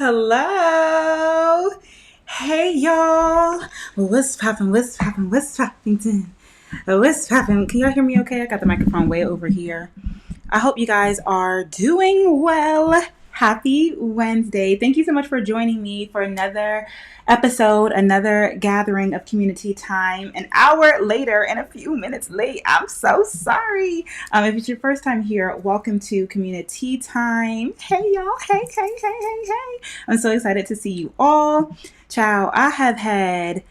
Hello. Hey y'all. What's poppin'? What's poppin'? What's poppin'? What's poppin'? Can y'all hear me okay? I got the microphone way over here. I hope you guys are doing well. Happy Wednesday. Thank you so much for joining me for another episode, another gathering of community time. An hour later and a few minutes late. I'm so sorry. If it's your first time here, welcome to community time. Hey, y'all. Hey. I'm so excited to see you all. Ciao. I have had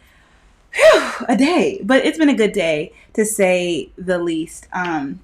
a day, but it's been a good day to say the least.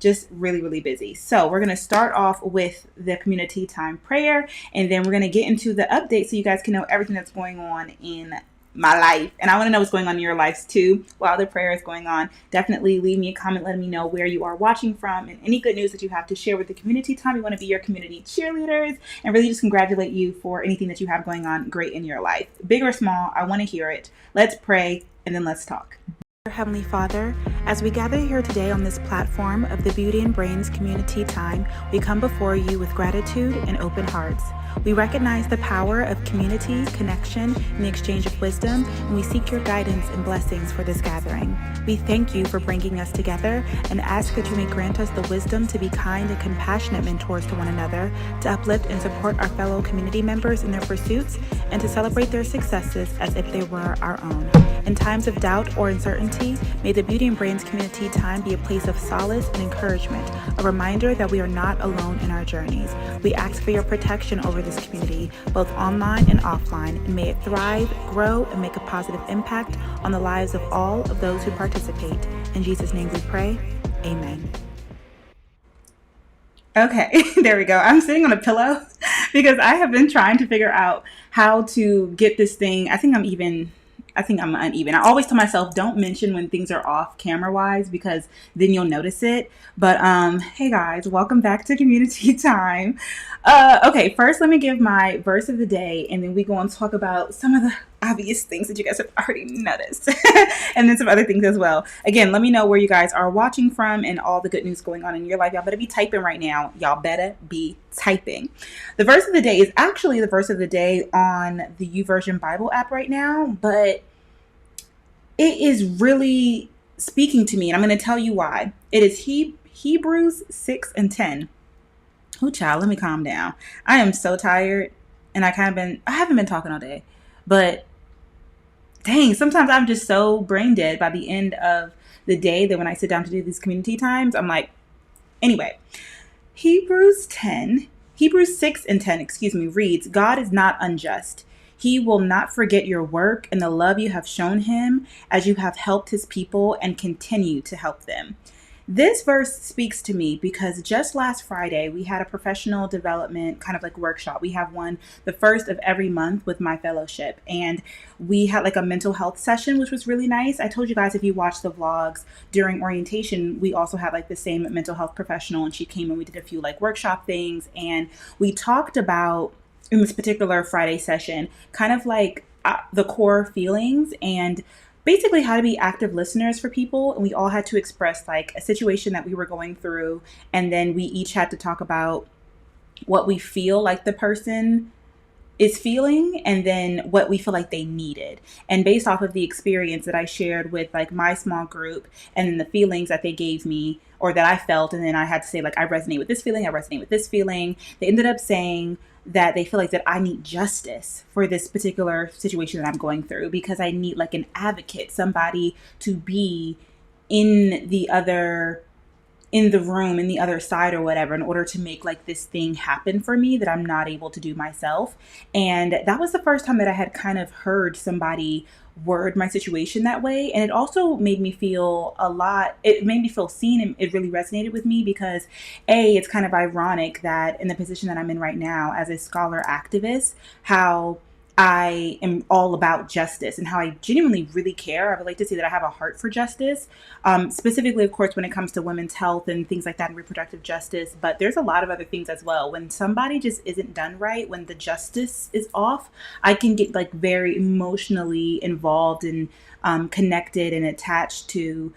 Just really busy. So we're going to start off with the community time prayer, and then we're going to get into the update so you guys can know everything that's going on in my life. And I want to know what's going on in your lives too while the prayer is going on. Definitely leave me a comment letting me know where you are watching from and any good news that you have to share with the community time. We want to be your community cheerleaders and really just congratulate you for anything that you have going on great in your life. Big or small, I want to hear it. Let's pray and then let's talk. Heavenly Father, as we gather here today on this platform of the Beauty and Brains Community Time, we come before you with gratitude and open hearts. We recognize the power of community, connection, and the exchange of wisdom, and we seek your guidance and blessings for this gathering. We thank you for bringing us together and ask that you may grant us the wisdom to be kind and compassionate mentors to one another, to uplift and support our fellow community members in their pursuits, and to celebrate their successes as if they were our own. In times of doubt or uncertainty, may the Beauty and Brains Community Time be a place of solace and encouragement, a reminder that we are not alone in our journeys. We ask for your protection over this community, both online and offline, and may it thrive, grow, and make a positive impact on the lives of all of those who participate. In Jesus' name we pray. Amen. Okay, there we go. I'm sitting on a pillow because I have been trying to figure out how to get this thing. I think I'm uneven. I always tell myself don't mention when things are off camera wise because then you'll notice it. But hey guys, welcome back to community time. Okay, first let me give my verse of the day and then we go and talk about some of the obvious things that you guys have already noticed and then some other things as well. Again, let me know where you guys are watching from and all the good news going on in your life. Y'all better be typing right now. Y'all better be typing. The verse of the day is actually the verse of the day on the YouVersion Bible app right now, but it is really speaking to me, and I'm going to tell you why. It is Hebrews 6:10. Oh, child, let me calm down. I am so tired, and I haven't been talking all day, but dang, sometimes I'm just so brain dead by the end of the day that when I sit down to do these community times, I'm like, anyway, Hebrews 6:10, reads, God is not unjust. He will not forget your work and the love you have shown him as you have helped his people and continue to help them. This verse speaks to me because just last Friday, we had a professional development kind of like workshop. We have one the first of every month with my fellowship, and we had like a mental health session, which was really nice. I told you guys if you watched the vlogs during orientation, we also had like the same mental health professional, and she came and we did a few like workshop things, and we talked about in this particular Friday session, kind of like the core feelings and basically how to be active listeners for people. And we all had to express like a situation that we were going through. And then we each had to talk about what we feel like the person is feeling and then what we feel like they needed. And based off of the experience that I shared with like my small group and the feelings that they gave me or that I felt, and then I had to say like, I resonate with this feeling, I resonate with this feeling. They ended up saying that they feel like that I need justice for this particular situation that I'm going through because I need like an advocate, somebody to be in the room, in the other side or whatever, in order to make like this thing happen for me that I'm not able to do myself. And that was the first time that I had kind of heard somebody word my situation that way. And it also made me feel it made me feel seen, and it really resonated with me because it's kind of ironic that in the position that I'm in right now as a scholar activist, how I am all about justice and how I genuinely really care. I would like to say that I have a heart for justice, specifically, of course, when it comes to women's health and things like that and reproductive justice. But there's a lot of other things as well. When somebody just isn't done right, when the justice is off, I can get like very emotionally involved and connected and attached to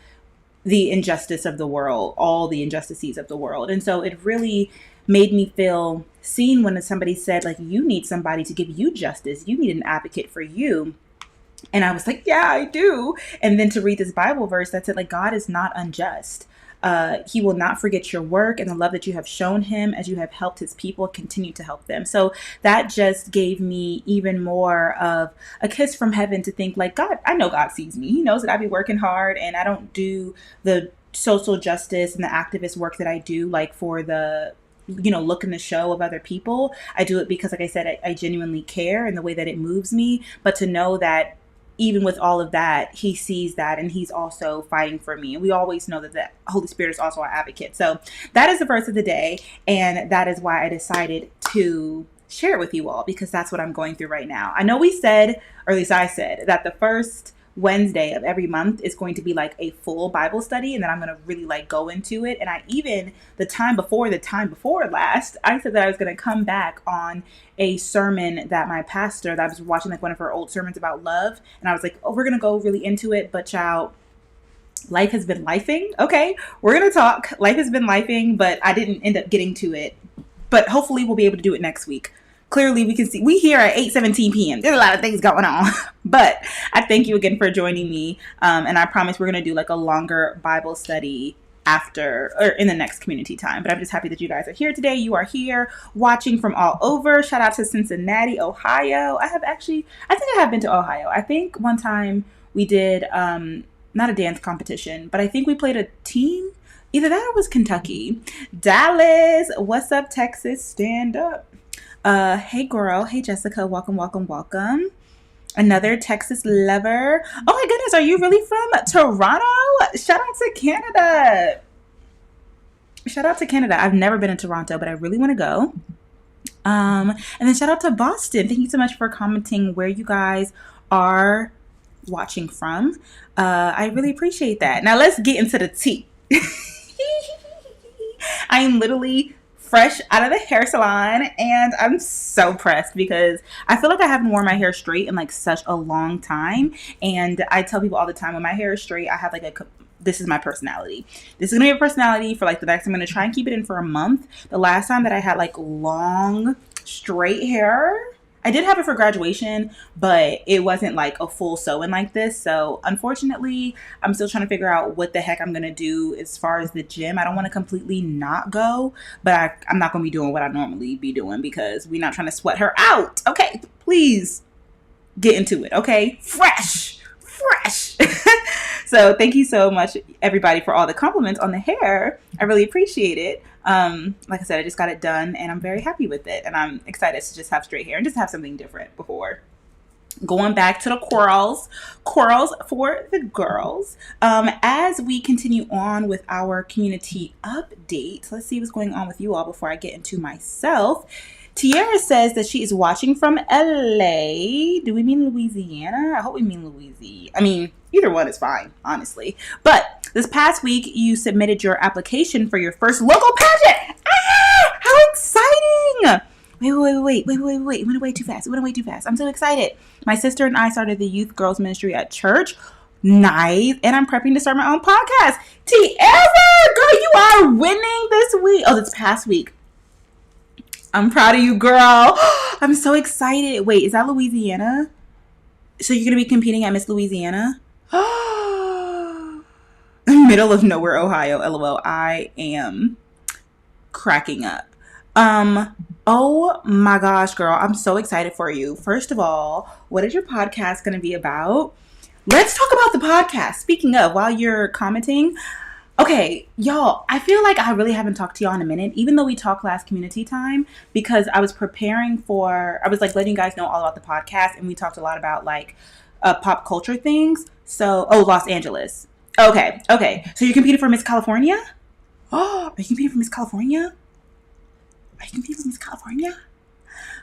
the injustice of the world, all the injustices of the world. And so it really made me feel seen when somebody said, like, you need somebody to give you justice. You need an advocate for you. And I was like, yeah, I do. And then to read this Bible verse that said, like, God is not unjust. He will not forget your work and the love that you have shown him as you have helped his people continue to help them. So that just gave me even more of a kiss from heaven to think, like, God, I know God sees me. He knows that I be working hard and I don't do the social justice and the activist work that I do, like, for the look in the show of other people. I do it because, like I said, I genuinely care in the way that it moves me. But to know that even with all of that, he sees that and he's also fighting for me. And we always know that the Holy Spirit is also our advocate. So that is the verse of the day. And that is why I decided to share it with you all, because that's what I'm going through right now. I know we said, or at least I said, that the first Wednesday of every month is going to be like a full Bible study, and then I'm going to really like go into it. And I even the time before last, I said that I was going to come back on a sermon that my pastor, that I was watching, like one of her old sermons about love, and I was like, oh, we're going to go really into it, but child, life has been lifing. Okay, we're going to talk. Life has been lifing, but I didn't end up getting to it. But hopefully we'll be able to do it next week. Clearly, we can see we here at 8:17 p.m. There's a lot of things going on, but I thank you again for joining me. And I promise we're going to do like a longer Bible study after or in the next community time. But I'm just happy that you guys are here today. You are here watching from all over. Shout out to Cincinnati, Ohio. I think I have been to Ohio. I think one time we did not a dance competition, but I think we played a team. Either that or it was Kentucky. Dallas, what's up, Texas? Stand up. Hey girl, hey Jessica, welcome. Another Texas lover. Oh my goodness, are you really from Toronto? Shout out to Canada. I've never been in Toronto, but I really want to go. And then shout out to Boston. Thank you so much for commenting where you guys are watching from. I really appreciate that. Now let's get into the tea. I am literally fresh out of the hair salon and I'm so pressed because I feel like I haven't worn my hair straight in like such a long time. And I tell people all the time, when my hair is straight, I have like this is my personality. This is gonna be a personality for like the next, I'm gonna try and keep it in for a month. The last time that I had like long straight hair, I did have it for graduation, but it wasn't like a full sew-in like this. So unfortunately, I'm still trying to figure out what the heck I'm going to do as far as the gym. I don't want to completely not go, but I'm not going to be doing what I normally be doing because we're not trying to sweat her out. Okay, please get into it. Okay, fresh. So thank you so much, everybody, for all the compliments on the hair. I really appreciate it. Like I said, I just got it done and I'm very happy with it. And I'm excited to just have straight hair and just have something different before going back to the quarrels for the girls. As we continue on with our community update, let's see what's going on with you all before I get into myself. Tiara says that she is watching from LA. Do we mean Louisiana? I hope we mean Louisiana. I mean, either one is fine, honestly. But this past week, you submitted your application for your first local pageant. Ah, how exciting! Wait. It went away too fast. I'm so excited. My sister and I started the youth girls ministry at church. Nice. And I'm prepping to start my own podcast. Tiara, girl, you are winning this week. Oh, this past week. I'm proud of you, girl. I'm so excited. Wait, is that Louisiana? So you're going to be competing at Miss Louisiana? Middle of nowhere, Ohio. LOL. I am cracking up. Oh my gosh, girl. I'm so excited for you. First of all, what is your podcast going to be about? Let's talk about the podcast. Speaking of, while you're commenting, okay, y'all, I feel like I really haven't talked to y'all in a minute, even though we talked last community time, because I was I was like letting you guys know all about the podcast, and we talked a lot about like pop culture things. So, Los Angeles. Okay. So you're competing for Miss California? Oh, are you competing for Miss California?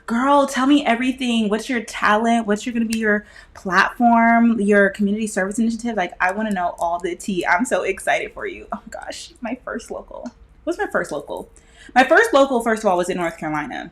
Girl, tell me everything. What's your talent? What's going to be your platform, your community service initiative? Like, I want to know all the tea. I'm so excited for you. Oh, gosh. My first local. What's my first local? My first local, first of all, was in North Carolina.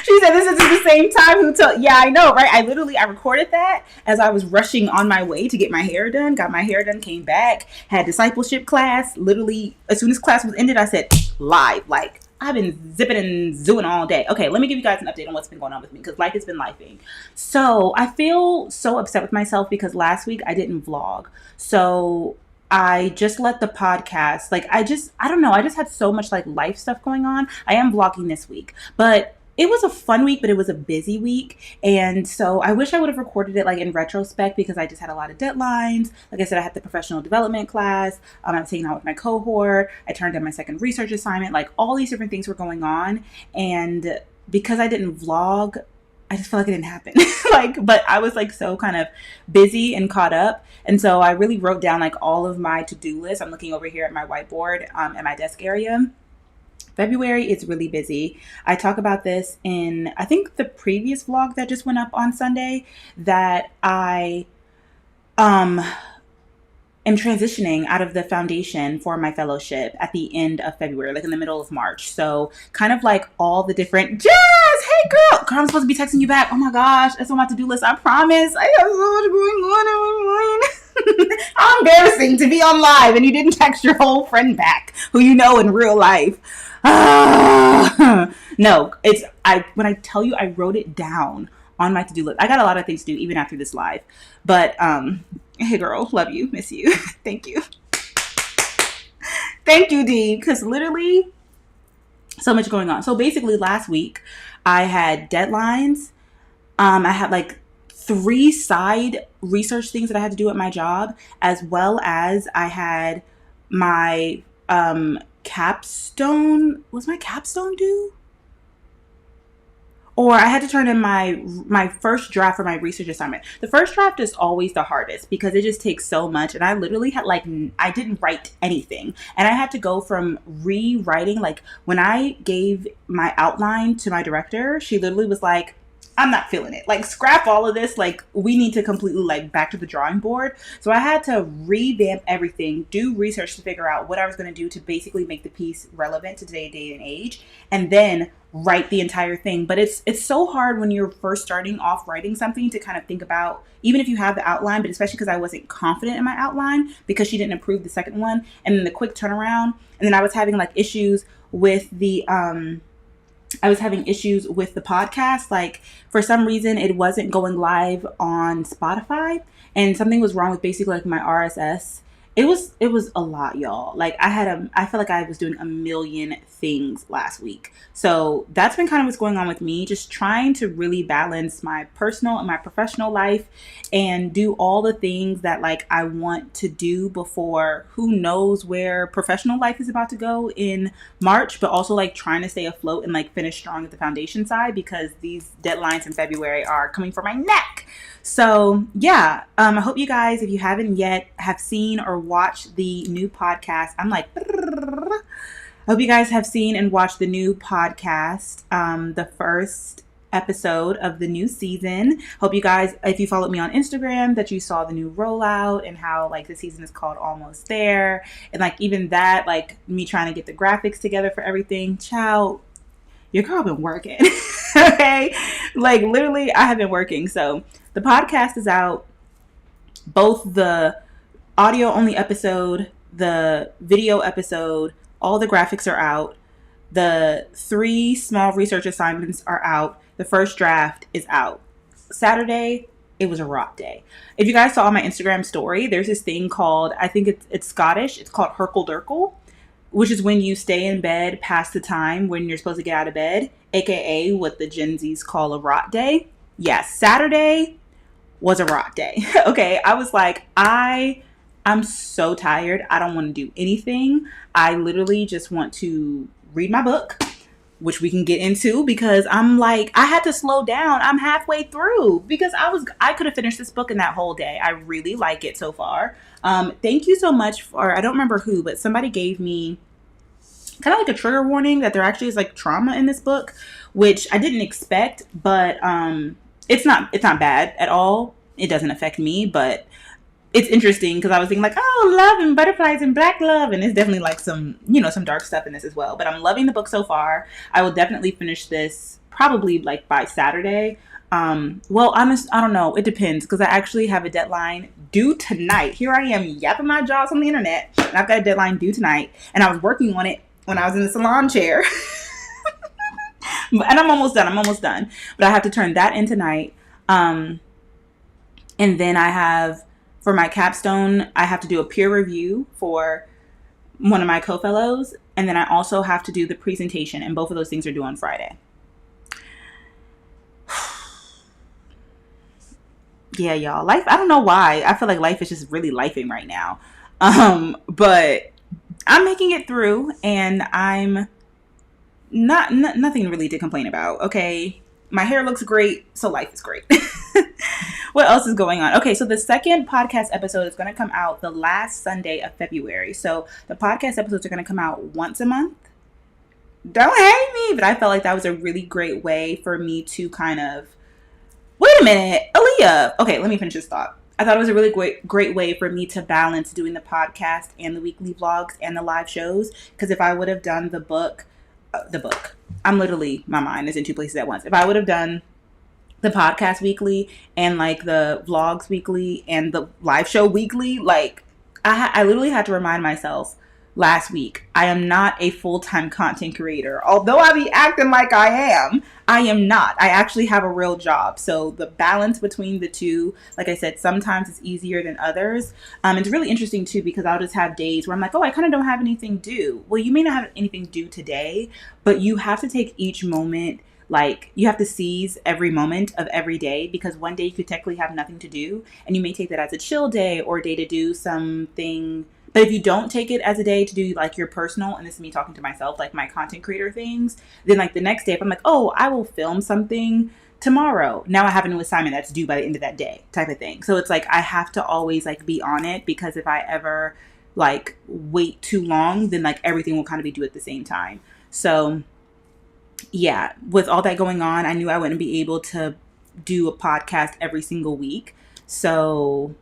She She said this is at the same time. Who told? Yeah, I know, right? I recorded that as I was rushing on my way to get my hair done. Got my hair done, came back, had discipleship class. Literally, as soon as class was ended, I said live. Like, I've been zipping and zooing all day. Okay, let me give you guys an update on what's been going on with me because life has been lifing. So I feel so upset with myself because last week I didn't vlog. So I just let the podcast, like, I don't know. I just had so much like life stuff going on. I am vlogging this week, but it was a fun week, but it was a busy week. And so I wish I would have recorded it like in retrospect because I just had a lot of deadlines. Like I said, I had the professional development class. I was hanging out with my cohort. I turned in my second research assignment. Like all these different things were going on. And because I didn't vlog, I just felt like it didn't happen. But I was like so kind of busy and caught up. And so I really wrote down like all of my to-do lists. I'm looking over here at my whiteboard at my desk area. February is really busy. I talk about this in, I think, the previous vlog that just went up on Sunday, that I am transitioning out of the foundation for my fellowship at the end of February, like in the middle of March. So kind of like all the different, Jazz, hey girl, I'm supposed to be texting you back. Oh my gosh, that's on my to-do list. I promise. I have so much going on in my mind. How embarrassing to be on live and you didn't text your whole friend back who you know in real life. No, when I tell you I wrote it down on my to-do list. I got a lot of things to do even after this live. But hey girl, love you, miss you. Thank you. Thank you, Dee, because literally so much going on. So basically last week I had deadlines. I had like 3 side research things that I had to do at my job, as well as I had my capstone. Was my capstone due? Or I had to turn in my first draft for my research assignment. The first draft is always the hardest because it just takes so much. And I literally had I didn't write anything. And I had to go from rewriting. Like when I gave my outline to my director, she literally was like, I'm not feeling it. Like, scrap all of this. Like, we need to completely, like, back to the drawing board. So I had to revamp everything, do research to figure out what I was going to do to basically make the piece relevant to today's day and age, and then write the entire thing. But it's so hard when you're first starting off writing something to kind of think about, even if you have the outline, but especially because I wasn't confident in my outline because she didn't approve the second one, and then the quick turnaround. And then I was having, like, issues with the podcast. Like, for some reason, it wasn't going live on Spotify, and something was wrong with basically like my RSS. It was a lot, y'all. Like I feel like I was doing a million things last week. So that's been kind of what's going on with me, just trying to really balance my personal and my professional life and do all the things that like I want to do before who knows where professional life is about to go in March, but also like trying to stay afloat and like finish strong at the foundation side because these deadlines in February are coming for my neck. So yeah, I hope you guys, if you haven't yet, have seen or watched the new podcast. I'm like, I hope you guys have seen and watched the new podcast, the first episode of the new season. Hope you guys, if you followed me on Instagram, that you saw the new rollout and how like the season is called Almost There. And like even that, like me trying to get the graphics together for everything. Child, your girl been working. Okay? Like literally I have been working. So the podcast is out, both the audio only episode, the video episode, all the graphics are out. The 3 small research assignments are out. The first draft is out. Saturday, it was a rock day. If you guys saw my Instagram story, there's this thing called, I think it's Scottish, it's called Herkle Durkle, which is when you stay in bed past the time when you're supposed to get out of bed, aka what the Gen Zs call a rot day. Yes, Saturday was a rot day. Okay, I was like, I'm so tired. I don't want to do anything. I literally just want to read my book, which we can get into because I'm like, I had to slow down. I'm halfway through because I could have finished this book in that whole day. I really like it so far. Thank you so much for, I don't remember who, but somebody gave me kind of like a trigger warning that there actually is like trauma in this book, which I didn't expect, but it's not bad at all. It doesn't affect me, but it's interesting because I was thinking like, oh, love and butterflies and black love, and it's definitely like some, some dark stuff in this as well. But I'm loving the book so far. I will definitely finish this probably like by Saturday. I don't know. It depends because I actually have a deadline due tonight. Here I am yapping my jaws on the internet, and I've got a deadline due tonight, and I was working on it when I was in the salon chair. And I'm almost done. But I have to turn that in tonight. And then I have, for my capstone, I have to do a peer review for one of my co-fellows. And then I also have to do the presentation. And both of those things are due on Friday. Yeah, y'all. Life, I don't know why. I feel like life is just really lifing right now. But I'm making it through, and I'm nothing really to complain about. Okay. My hair looks great, so life is great. What else is going on? Okay, so the second podcast episode is going to come out the last Sunday of February. So the podcast episodes are going to come out once a month. Don't hate me, but I felt like that was a really great way for me to kind of... Wait a minute, Aaliyah. Okay, let me finish this thought. I thought it was a really great way for me to balance doing the podcast and the weekly vlogs and the live shows. Because if I would have done the book, I'm literally, my mind is in two places at once. If I would have done the podcast weekly and like the vlogs weekly and the live show weekly, like I literally had to remind myself last week, I am not a full-time content creator. Although I be acting like I am not. I actually have a real job. So the balance between the two, like I said, sometimes it's easier than others. It's really interesting too, because I'll just have days where I'm like, oh, I kind of don't have anything due. Well, you may not have anything due today, but you have to take each moment. Like, you have to seize every moment of every day, because one day you could technically have nothing to do, and you may take that as a chill day or a day to do something. But if you don't take it as a day to do like your personal, and this is me talking to myself, like my content creator things, then like the next day, if I'm like, oh, I will film something tomorrow, now I have a new assignment that's due by the end of that day type of thing. So it's like, I have to always like be on it, because if I ever like wait too long, then like everything will kind of be due at the same time. So yeah, with all that going on, I knew I wouldn't be able to do a podcast every single week. So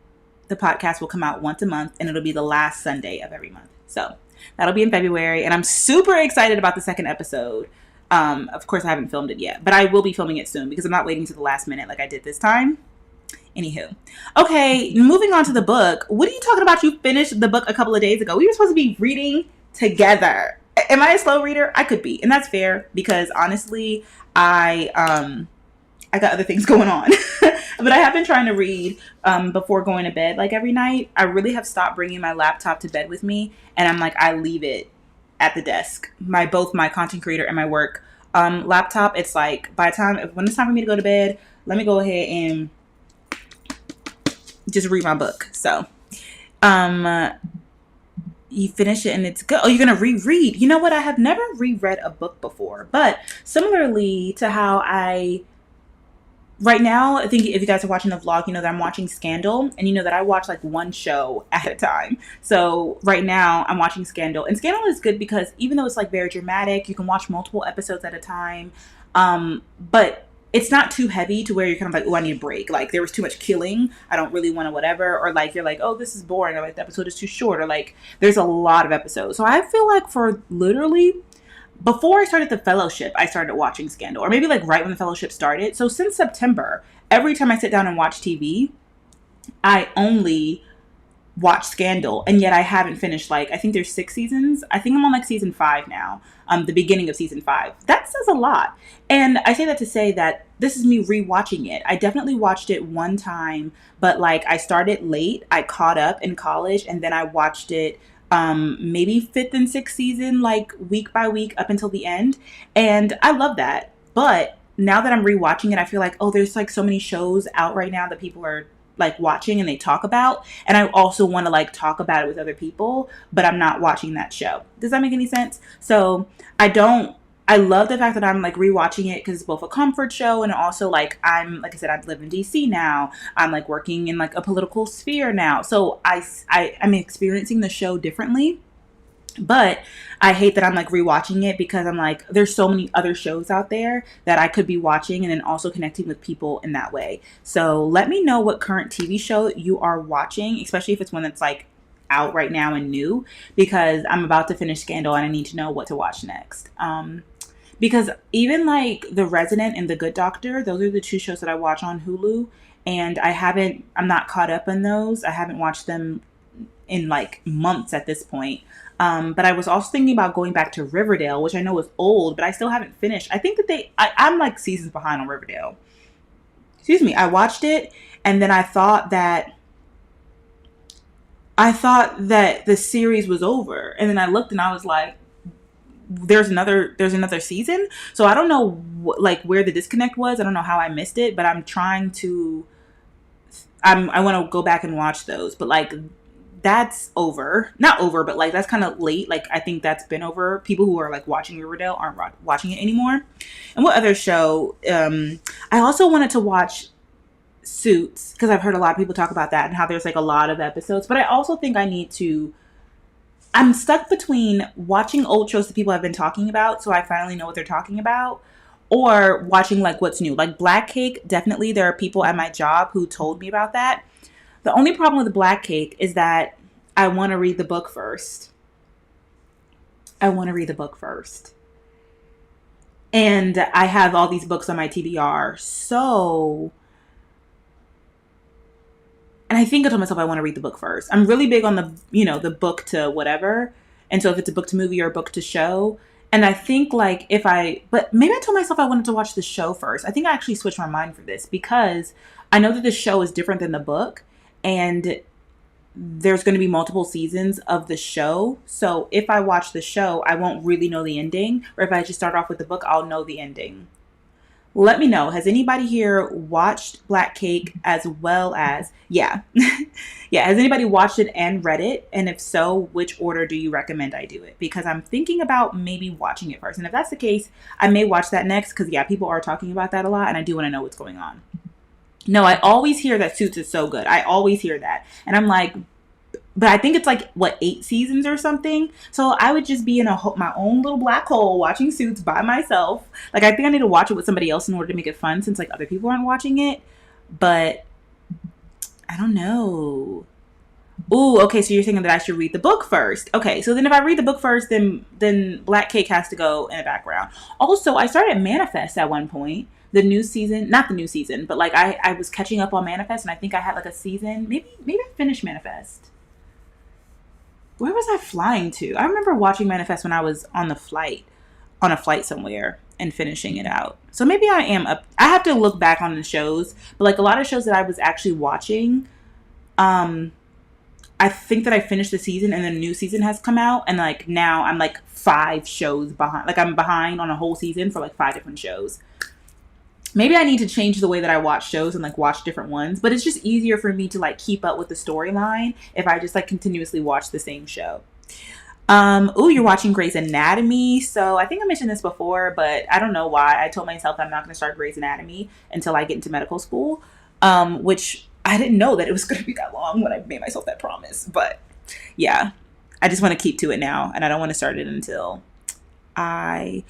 the podcast will come out once a month, and it'll be the last Sunday of every month. So that'll be in February, and I'm super excited about the second episode. Of course, I haven't filmed it yet, but I will be filming it soon, because I'm not waiting to the last minute like I did this time. Anywho. Okay, moving on to the book. What are you talking about? You finished the book a couple of days ago. We were supposed to be reading together. Am I a slow reader? I could be, and that's fair, because honestly, I got other things going on. But I have been trying to read before going to bed, like every night. I really have stopped bringing my laptop to bed with me, and I'm like, I leave it at the desk. Both my content creator and my work laptop. It's like, when it's time for me to go to bed, let me go ahead and just read my book. So, you finish it and it's good. Oh, you're going to reread. You know what? I have never reread a book before, but similarly to how right now, I think if you guys are watching the vlog, you know that I'm watching Scandal, and you know that I watch like one show at a time. So right now I'm watching Scandal, and Scandal is good because even though it's like very dramatic, you can watch multiple episodes at a time. But it's not too heavy to where you're kind of like, oh, I need a break. Like, there was too much killing. I don't really want to whatever. Or like, you're like, oh, this is boring. Or like, the episode is too short. Or like, there's a lot of episodes. So I feel like for literally, before I started the fellowship, I started watching Scandal. Or maybe like right when the fellowship started. So since September, every time I sit down and watch TV, I only watch Scandal, and yet I haven't finished, like, I think there's 6 seasons. I think I'm on like season 5 now, the beginning of season 5. That says a lot. And I say that to say that this is me rewatching it. I definitely watched it one time, but like I started late. I caught up in college, and then I watched it maybe 5th and 6th season, like week by week up until the end. And I love that. But now that I'm rewatching it, I feel like, oh, there's like so many shows out right now that people are like watching and they talk about, and I also want to like talk about it with other people, but I'm not watching that show. Does that make any sense? So I love the fact that I'm like rewatching it, because it's both a comfort show, and also like I said, I live in DC now. I'm like working in like a political sphere now, so I'm experiencing the show differently. But I hate that I'm like rewatching it because I'm like, there's so many other shows out there that I could be watching and then also connecting with people in that way. So let me know what current TV show you are watching, especially if it's one that's like out right now and new, because I'm about to finish Scandal and I need to know what to watch next. Because even like The Resident and The Good Doctor, those are the two shows that I watch on Hulu. And I'm not caught up in those. I haven't watched them in like months at this point. But I was also thinking about going back to Riverdale, which I know is old, but I still haven't finished. I think that I'm like seasons behind on Riverdale. Excuse me. I watched it and then I thought that the series was over. And then I looked and I was like, there's another season. So I don't know like where the disconnect was. I don't know how I missed it, but I want to go back and watch those. But like that's over. Not over, but like that's kind of late. Like I think that's been over. People who are like watching Riverdale aren't watching it anymore. And what other show? I also wanted to watch Suits because I've heard a lot of people talk about that and how there's like a lot of episodes. But I also think I'm stuck between watching old shows that people have been talking about, so I finally know what they're talking about, or watching like what's new. Like Black Cake, definitely there are people at my job who told me about that. The only problem with Black Cake is that I want to read the book first. I want to read the book first. And I have all these books on my TBR. And I think I told myself I want to read the book first. I'm really big on the book to whatever. And so if it's a book to movie or a book to show, and I think like but maybe I told myself I wanted to watch the show first. I think I actually switched my mind for this because I know that the show is different than the book and there's going to be multiple seasons of the show. So if I watch the show, I won't really know the ending. Or if I just start off with the book, I'll know the ending. Let me know. Has anybody here watched Black Cake as well as, yeah. Yeah, has anybody watched it and read it? And if so, which order do you recommend I do it? Because I'm thinking about maybe watching it first. And if that's the case, I may watch that next because, yeah, people are talking about that a lot and I do want to know what's going on. No, I always hear that Suits is so good. I always hear that. And I'm like, but I think it's like, 8 seasons or something? So I would just be in my own little black hole watching Suits by myself. Like, I think I need to watch it with somebody else in order to make it fun since, like, other people aren't watching it. But I don't know. Ooh, okay, so you're thinking that I should read the book first. Okay, so then if I read the book first, then Black Cake has to go in the background. Also, I started Manifest at one point. The new season, not the new season, but like I was catching up on Manifest and I think I had like a season. Maybe I finished Manifest. Where was I flying to? I remember watching Manifest when I was on a flight somewhere and finishing it out. So maybe I am up. I have to look back on the shows, but like a lot of shows that I was actually watching, I think that I finished the season and the new season has come out. And like now I'm like 5 shows behind. Like I'm behind on a whole season for like 5 different shows. Maybe I need to change the way that I watch shows and like watch different ones, but it's just easier for me to like keep up with the storyline if I just like continuously watch the same show. You're watching Grey's Anatomy. So I think I mentioned this before, but I don't know why. I told myself I'm not going to start Grey's Anatomy until I get into medical school, which I didn't know that it was going to be that long when I made myself that promise. But yeah, I just want to keep to it now, and I don't want to start it until and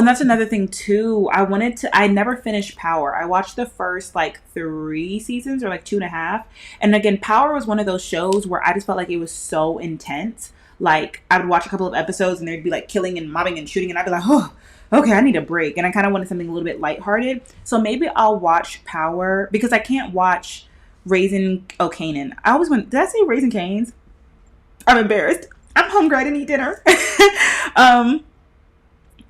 that's another thing too. I never finished Power. I watched the first like 3 seasons or like 2.5. And again, Power was one of those shows where I just felt like it was so intense. Like I would watch a couple of episodes and there'd be like killing and mobbing and shooting and I'd be like, oh, okay, I need a break. And I kind of wanted something a little bit lighthearted. So maybe I'll watch Power because I can't watch Raising O'Kanan. Did I say Raising Cane's? I'm embarrassed. I'm hungry. I didn't eat dinner.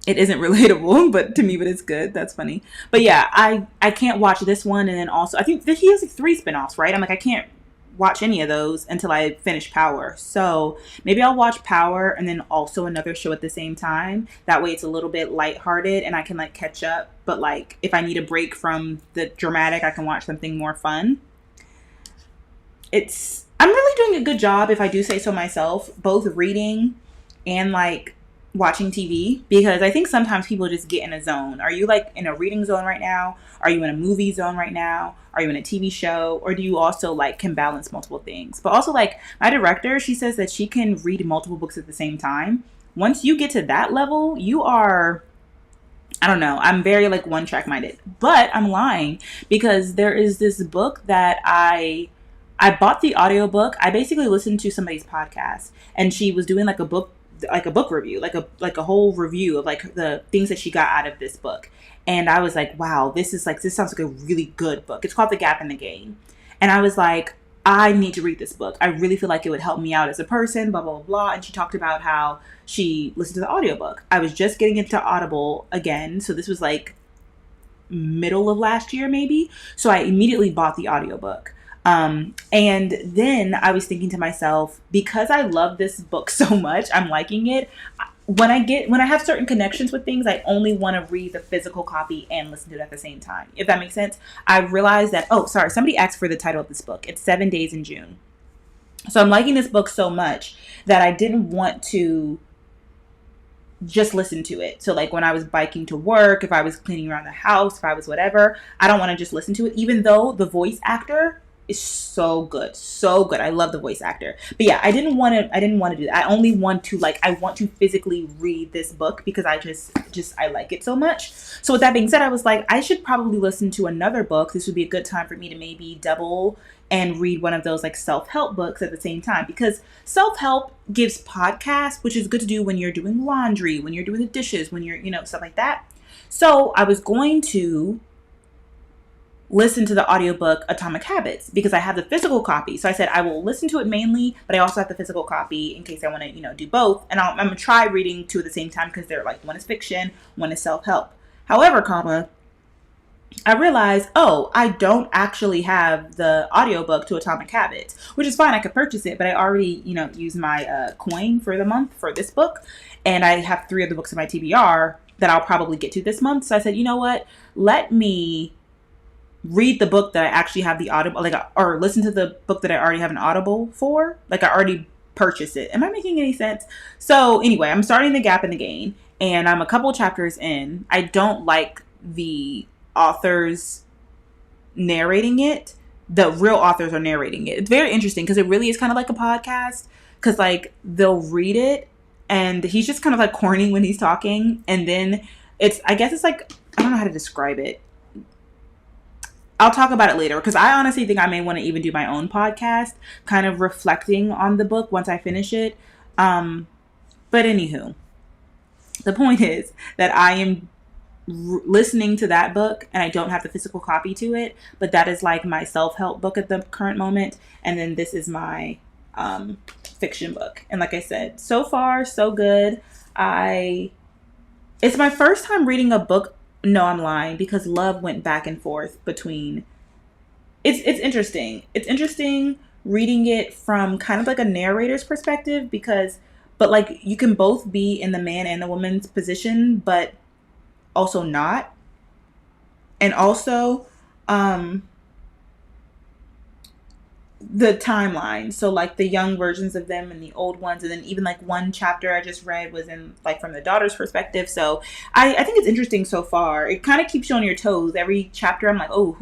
It isn't relatable, but it's good. That's funny. But yeah, I can't watch this one. And then also, I think that he has like 3 spinoffs, right? I'm like, I can't watch any of those until I finish Power. So maybe I'll watch Power and then also another show at the same time. That way it's a little bit lighthearted and I can like catch up. But like if I need a break from the dramatic, I can watch something more fun. I'm really doing a good job, if I do say so myself, both reading and like watching TV, because I think sometimes people just get in a zone. Are you like in a reading zone right now? Are you in a movie zone right now? Are you in a TV show? Or do you also like can balance multiple things? But also, like, my director, she says that she can read multiple books at the same time. Once you get to that level, you are, I don't know, I'm very like one track minded. But I'm lying, because there is this book that I bought the audiobook. I basically listened to somebody's podcast, and she was doing like a book review, like a whole review of like the things that she got out of this book. And I was like, wow, this sounds like a really good book. It's called The Gap in the Gain. And I was like, I need to read this book. I really feel like it would help me out as a person, blah, blah, blah, blah. And she talked about how she listened to the audiobook. I was just getting into Audible again. So this was like middle of last year, maybe. So I immediately bought the audiobook. And then I was thinking to myself, because I love this book so much, I'm liking it. When I have certain connections with things, I only want to read the physical copy and listen to it at the same time. If that makes sense. I realized that, oh, sorry, somebody asked for the title of this book. It's 7 Days in June. So I'm liking this book so much that I didn't want to just listen to it. So like when I was biking to work, if I was cleaning around the house, if I was whatever, I don't want to just listen to it, even though the voice actor is so good. So good. I love the voice actor. But yeah, I didn't want to do that. I only want to I want to physically read this book because I I like it so much. So with that being said, I was like, I should probably listen to another book. This would be a good time for me to maybe double and read one of those like self-help books at the same time, because self-help gives podcasts, which is good to do when you're doing laundry, when you're doing the dishes, when you're, stuff like that. So I was going to listen to the audiobook Atomic Habits because I have the physical copy. So I said I will listen to it mainly, but I also have the physical copy in case I want to, do both. And I'm going to try reading two at the same time because they're like, one is fiction, one is self-help. However, I realized, I don't actually have the audiobook to Atomic Habits, which is fine. I could purchase it, but I already, used my coin for the month for this book. And I have 3 other books in my TBR that I'll probably get to this month. So I said, you know what? Let me read the book that I actually have the Audible, or listen to the book that I already have an Audible for. Like, I already purchased it. Am I making any sense? So anyway, I'm starting The Gap in the Gain, and I'm a couple chapters in. I don't like the authors narrating it. The real authors are narrating it. It's very interesting because it really is kind of like a podcast, because like they'll read it and he's just kind of like corny when he's talking, and then I guess it's like, I don't know how to describe it. I'll talk about it later, because I honestly think I may want to even do my own podcast kind of reflecting on the book once I finish it. But anywho, the point is that I am listening to that book and I don't have the physical copy to it, but that is like my self-help book at the current moment. And then this is my fiction book. And like I said, so far, so good. It's my first time reading a book. No, I'm lying, because love went back and forth between. It's interesting. It's interesting reading it from kind of like a narrator's perspective, but like you can both be in the man and the woman's position, but also not. And also, the timeline. So like the young versions of them and the old ones, and then even like one chapter I just read was in like from the daughter's perspective. So I think it's interesting so far. It kind of keeps you on your toes. Every chapter I'm like, oh,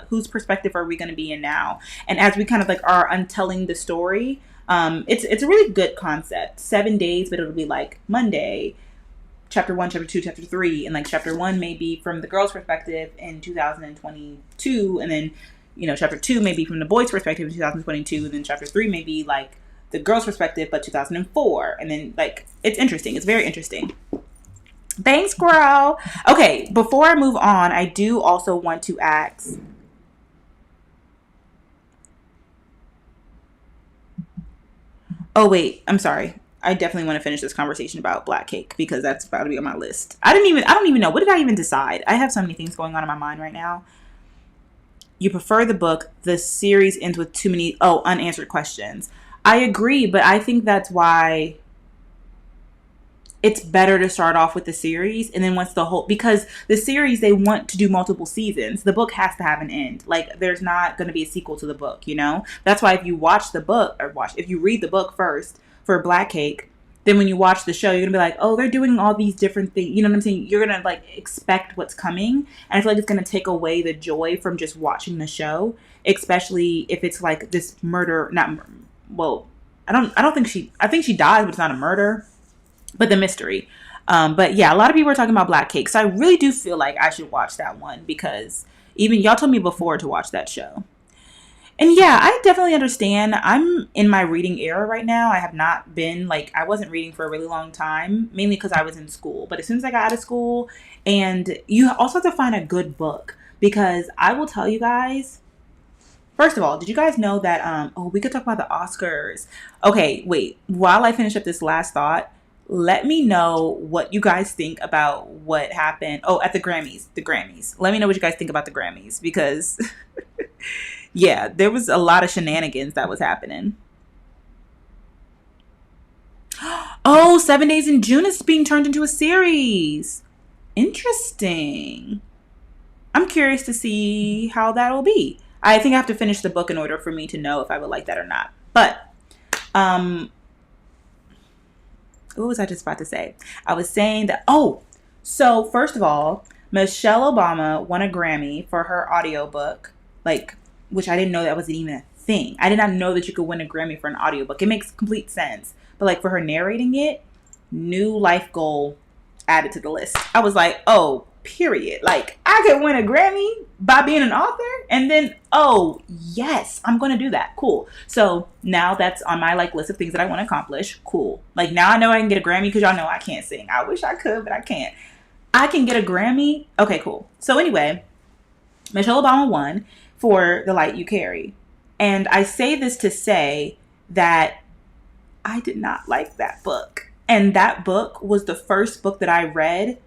whose perspective are we gonna be in now? And as we kind of like are untelling the story, it's a really good concept. 7 days, but it'll be like Monday, chapter 1, chapter 2, chapter 3, and like chapter 1 may be from the girl's perspective in 2022, and then chapter 2 may be from the boy's perspective in 2022, and then chapter 3 may be like the girl's perspective, but 2004. And then like, it's interesting. It's very interesting. Thanks, girl. Okay, before I move on, I do also want to ask, oh wait, I'm sorry. I definitely want to finish this conversation about Black Cake, because that's about to be on my list. I don't even know. What did I even decide? I have so many things going on in my mind right now. You prefer the book. The series ends with too many unanswered questions. I agree, but I think that's why it's better to start off with the series, and then because the series, they want to do multiple seasons. The book has to have an end. Like, there's not going to be a sequel to the book, That's why if you if you read the book first for Black Cake, then when you watch the show, you're gonna be like, oh, they're doing all these different things. You know what I'm saying? You're gonna like expect what's coming, and I feel like it's gonna take away the joy from just watching the show, especially if it's like this murder. Not well, I don't think she. I think she dies, but it's not a murder. But the mystery. But yeah, a lot of people are talking about Black Cake, so I really do feel like I should watch that one because even y'all told me before to watch that show. And yeah, I definitely understand. I'm in my reading era right now. I have not been like, I wasn't reading for a really long time, mainly because I was in school. But as soon as I got out of school, and you also have to find a good book because I will tell you guys. First of all, did you guys know that oh, we could talk about the Oscars. Okay, wait. While I finish up this last thought, let me know what you guys think about what happened. Oh, at the Grammys. The Grammys. Let me know what you guys think about the Grammys because yeah, there was a lot of shenanigans that was happening. Oh, 7 Days in June is being turned into a series. Interesting. I'm curious to see how that will be. I think I have to finish the book in order for me to know if I would like that or not. But, what was I just about to say? I was saying that, oh, so first of all, Michelle Obama won a Grammy for her audiobook, like, which I didn't know that was even a thing. I did not know that you could win a Grammy for an audiobook. It makes complete sense. But like for her narrating it, new life goal added to the list. I was like, oh, period. Like I could win a Grammy by being an author, and then oh yes, I'm gonna do that. Cool. So now that's on my like list of things that I want to accomplish. Cool. Like now I know I can get a Grammy because y'all know I can't sing. I wish I could, but I can't. I can get a Grammy. Okay, cool. So anyway, Michelle Obama won for The Light You Carry, and I say this to say that I did not like that book. And that book was the first book that I read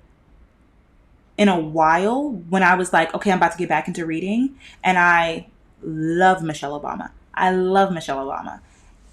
in a while when I was like, okay, I'm about to get back into reading. And I love Michelle Obama. I love Michelle Obama.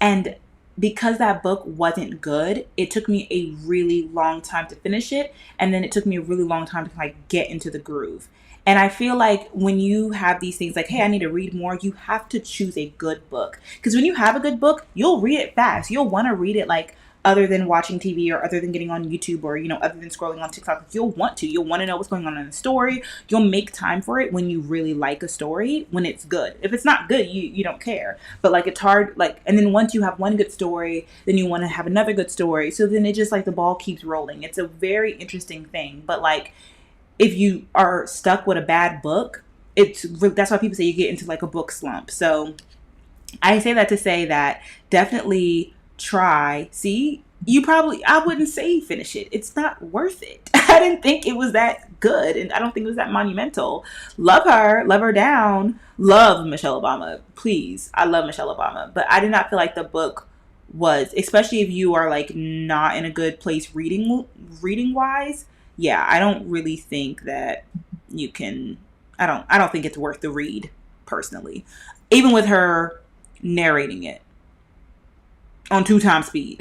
And because that book wasn't good, it took me a really long time to finish it. And then it took me a really long time to like get into the groove. And I feel like when you have these things like, hey, I need to read more, you have to choose a good book. Because when you have a good book, you'll read it fast. You'll want to read it like other than watching TV or other than getting on YouTube or, you know, other than scrolling on TikTok. You'll want to know what's going on in the story. You'll make time for it when you really like a story, when it's good. If it's not good, you don't care. But like it's hard, like, and then once you have one good story, then you want to have another good story. So then it just like the ball keeps rolling. It's a very interesting thing. But like, if you are stuck with a bad book, that's why people say you get into like a book slump. So I say that to say that definitely try. See, I wouldn't say finish it. It's not worth it. I didn't think it was that good, and I don't think it was that monumental. Love her down. Love Michelle Obama. Please. I love Michelle Obama. But I did not feel like the book was, especially if you are like not in a good place reading wise. Yeah, I don't really think that you can. I don't think it's worth the read personally, even with her narrating it on 2 times speed.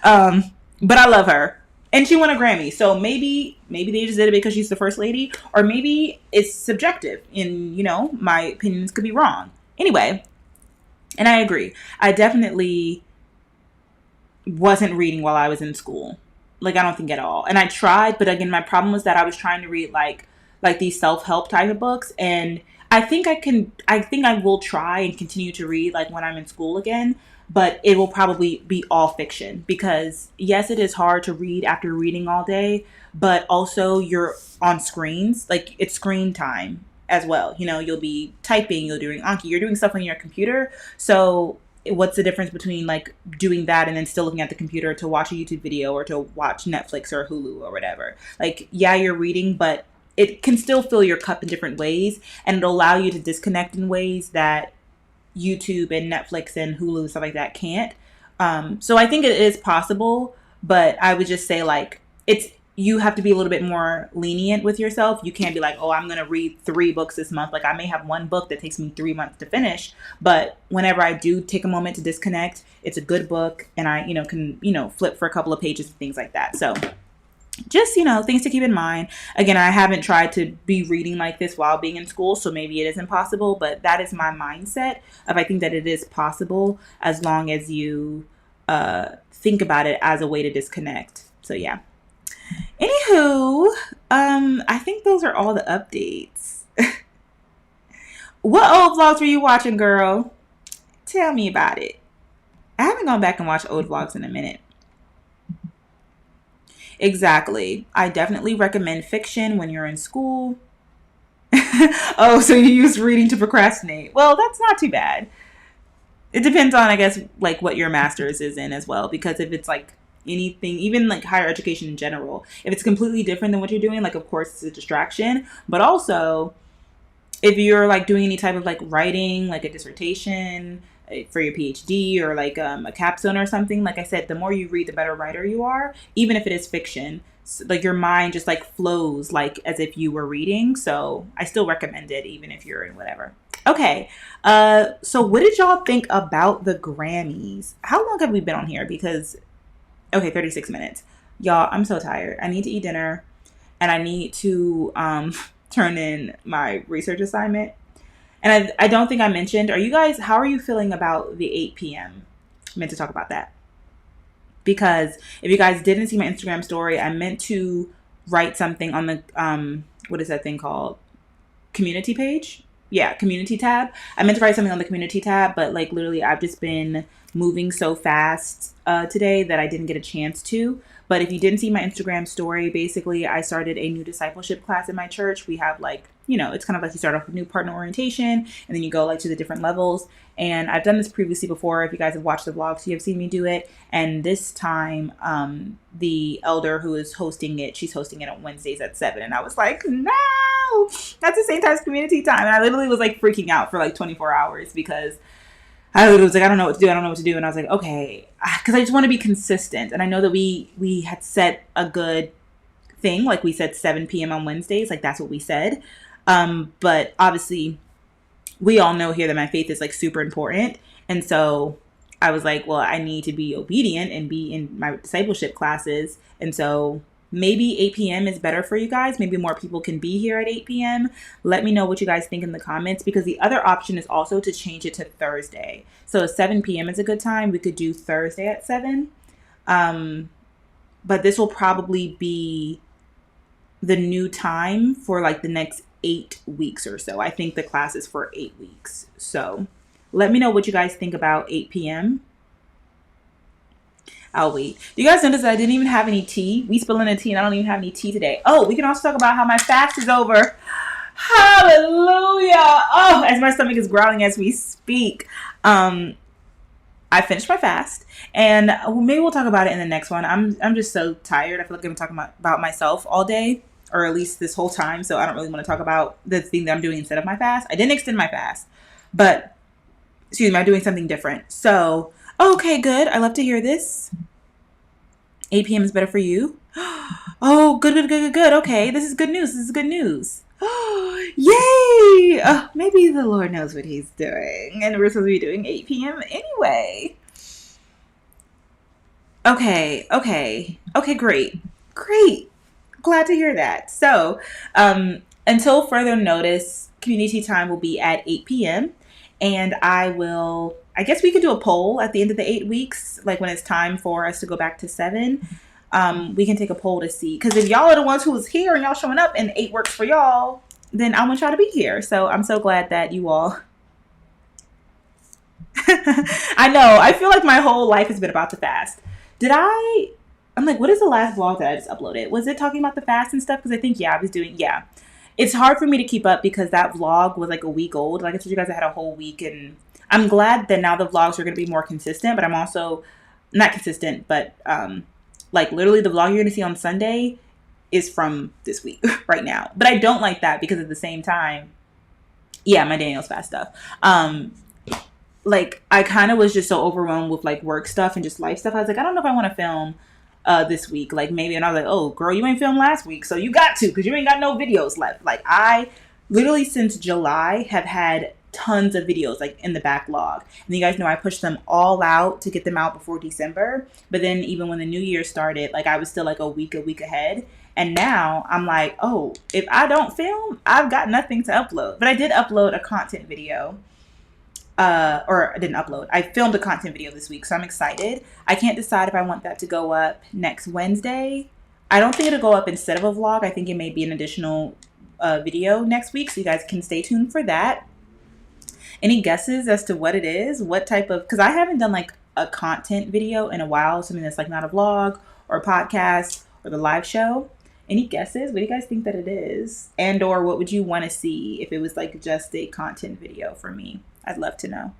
But I love her, and she won a Grammy. So maybe they just did it because she's the first lady, or maybe it's subjective. And you know, my opinions could be wrong. Anyway, and I agree. I definitely wasn't reading while I was in school. Like, I don't think at all. And I tried, but again, my problem was that I was trying to read like these self-help type of books. And I think I will try and continue to read like when I'm in school again, but it will probably be all fiction because yes, it is hard to read after reading all day, but also you're on screens, like it's screen time as well. You know, you'll be typing, you're doing Anki, you're doing stuff on your computer. So what's the difference between like doing that and then still looking at the computer to watch a YouTube video or to watch Netflix or Hulu or whatever? Like, yeah, you're reading, but it can still fill your cup in different ways, and it'll allow you to disconnect in ways that YouTube and Netflix and Hulu and stuff like that can't. So I think it is possible, but I would just say like you have to be a little bit more lenient with yourself. You can't be like, oh, I'm going to read 3 books this month. Like I may have one book that takes me 3 months to finish, but whenever I do take a moment to disconnect, it's a good book and I, can, flip for a couple of pages and things like that. So just, things to keep in mind. Again, I haven't tried to be reading like this while being in school, so maybe it isn't possible, but that is my mindset of I think that it is possible as long as you think about it as a way to disconnect. So yeah. Anywho, I think those are all the updates. What old vlogs were you watching, girl? Tell me about it. I haven't gone back and watched old vlogs in a minute. Exactly. I definitely recommend fiction when you're in school. Oh, so you use reading to procrastinate. Well, that's not too bad. It depends on, I guess, like what your master's is in as well. Because if it's like anything, even like higher education in general, if it's completely different than what you're doing, like of course it's a distraction. But also, if you're like doing any type of like writing, like a dissertation for your PhD or like a capstone or something, like I said, the more you read, the better writer you are, even if it is fiction. So, like your mind just like flows like as if you were reading. So I still recommend it even if you're in whatever. Okay. So what did y'all think about the Grammys? How long have we been on here? Because, okay, 36 minutes. Y'all, I'm so tired. I need to eat dinner and I need to turn in my research assignment. And I don't think I mentioned, how are you feeling about the 8 p.m.? I meant to talk about that. Because if you guys didn't see my Instagram story, I meant to write something on the, what is that thing called? Community page? Yeah, community tab. I meant to write something on the community tab, but like literally I've just been moving so fast today that I didn't get a chance to. But if you didn't see my Instagram story, basically I started a new discipleship class in my church. We have like, it's kind of like you start off with new partner orientation and then you go like to the different levels. And I've done this previously before. If you guys have watched the vlogs, you have seen me do it. And this time, the elder who is hosting it, she's hosting it on Wednesdays at 7. And I was like, no, that's the same time as community time. And I literally was like freaking out for like 24 hours because I was like, I don't know what to do. And I was like, okay, because I just want to be consistent. And I know that we had set a good thing. Like we said 7 p.m. on Wednesdays. Like that's what we said. But obviously we all know here that my faith is like super important. And so I was like, well, I need to be obedient and be in my discipleship classes. And so maybe 8 p.m. is better for you guys. Maybe more people can be here at 8 p.m. Let me know what you guys think in the comments, because the other option is also to change it to Thursday. So 7 p.m. is a good time. We could do Thursday at 7. But this will probably be the new time for like the next 8 weeks or so. I think the class is for 8 weeks. So let me know what you guys think about 8 p.m. I'll wait. Do you guys notice that I didn't even have any tea? We spilling the tea and I don't even have any tea today. Oh, we can also talk about how my fast is over. Hallelujah. Oh, as my stomach is growling as we speak. I finished my fast and maybe we'll talk about it in the next one. I'm just so tired. I feel like I'm talking about myself all day, or at least this whole time. So I don't really want to talk about the thing that I'm doing instead of my fast. I didn't extend my fast, but I'm doing something different. So, okay, good. I love to hear this. 8 p.m. is better for you. Oh, good. Okay, this is good news. Yay! Maybe the Lord knows what he's doing. And we're supposed to be doing 8 p.m. anyway. Okay, great. Glad to hear that. So, until further notice, community time will be at 8 p.m. And I guess we could do a poll at the end of the 8 weeks, like when it's time for us to go back to 7. We can take a poll to see, because if y'all are the ones who was here and y'all showing up and 8 works for y'all, then I want y'all to be here. So I'm so glad that you all. I know. I feel like my whole life has been about to fast. I'm like, what is the last vlog that I just uploaded? Was it talking about the fast and stuff? Because I think, I was doing, It's hard for me to keep up because that vlog was like a week old. Like I told you guys, I had a whole week, and I'm glad that now the vlogs are going to be more consistent, but I'm also not consistent, but like literally the vlog you're going to see on Sunday is from this week right now. But I don't like that because at the same time, my Daniel's fast stuff. Like I kind of was just so overwhelmed with like work stuff and just life stuff. I was like, I don't know if I want to film this week, like maybe. And I was like, oh girl, you ain't filmed last week, so you got to, because you ain't got no videos left. Like I literally since July have had tons of videos like in the backlog, and you guys know I pushed them all out to get them out before December. But then even when the new year started, like I was still like a week ahead. And now I'm like, oh, if I don't film, I've got nothing to upload. But I did upload a content video or I didn't upload. I filmed a content video this week, so I'm excited. I can't decide if I want that to go up next Wednesday. I don't think it'll go up instead of a vlog. I think it may be an additional video next week, so you guys can stay tuned for that. Any guesses as to what it is? What type of, because I haven't done like a content video in a while, something that's like not a vlog or a podcast or the live show. Any guesses? What do you guys think that it is? And or what would you want to see if it was like just a content video for me? I'd love to know.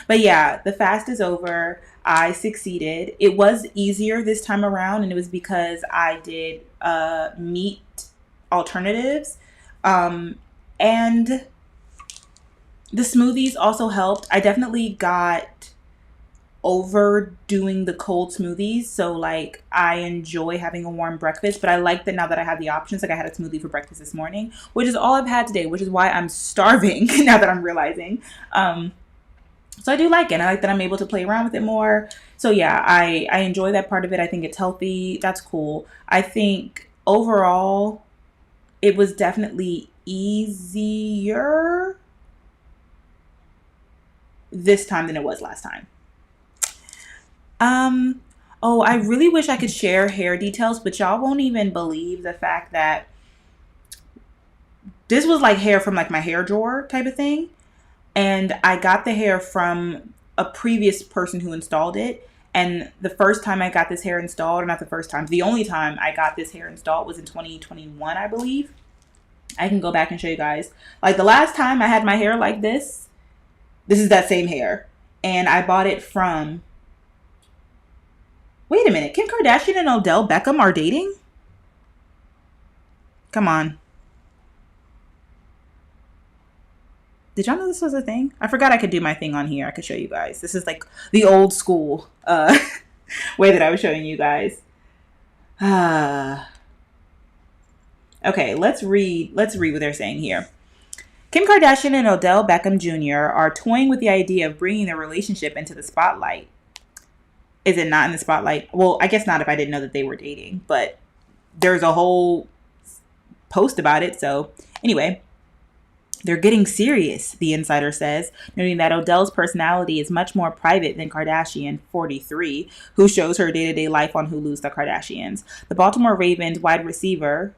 But yeah, the fast is over. I succeeded. It was easier this time around, and it was because I did meat alternatives. And the smoothies also helped. I definitely got overdoing the cold smoothies. So like I enjoy having a warm breakfast, but I like that now that I have the options. Like I had a smoothie for breakfast this morning, which is all I've had today, which is why I'm starving now that I'm realizing. So I do like it. And I like that I'm able to play around with it more. So yeah, I enjoy that part of it. I think it's healthy. That's cool. I think overall it was definitely easier this time than it was last time. Oh, I really wish I could share hair details, but y'all won't even believe the fact that this was like hair from like my hair drawer type of thing. And I got the hair from a previous person who installed it. And the first time I got this hair installed, or not the first time, the only time I got this hair installed was in 2021, I believe. I can go back and show you guys. Like the last time I had my hair like this is that same hair. And I bought it from, wait a minute, Kim Kardashian and Odell Beckham are dating? Come on. Did y'all know this was a thing? I forgot I could do my thing on here. I could show you guys. This is like the old school way that I was showing you guys. Okay, let's read what they're saying here. Kim Kardashian and Odell Beckham Jr. are toying with the idea of bringing their relationship into the spotlight. Is it not in the spotlight? Well, I guess not if I didn't know that they were dating, but there's a whole post about it. So anyway, they're getting serious, the insider says, noting that Odell's personality is much more private than Kardashian, 43, who shows her day-to-day life on Hulu's The Kardashians. The Baltimore Ravens wide receiver.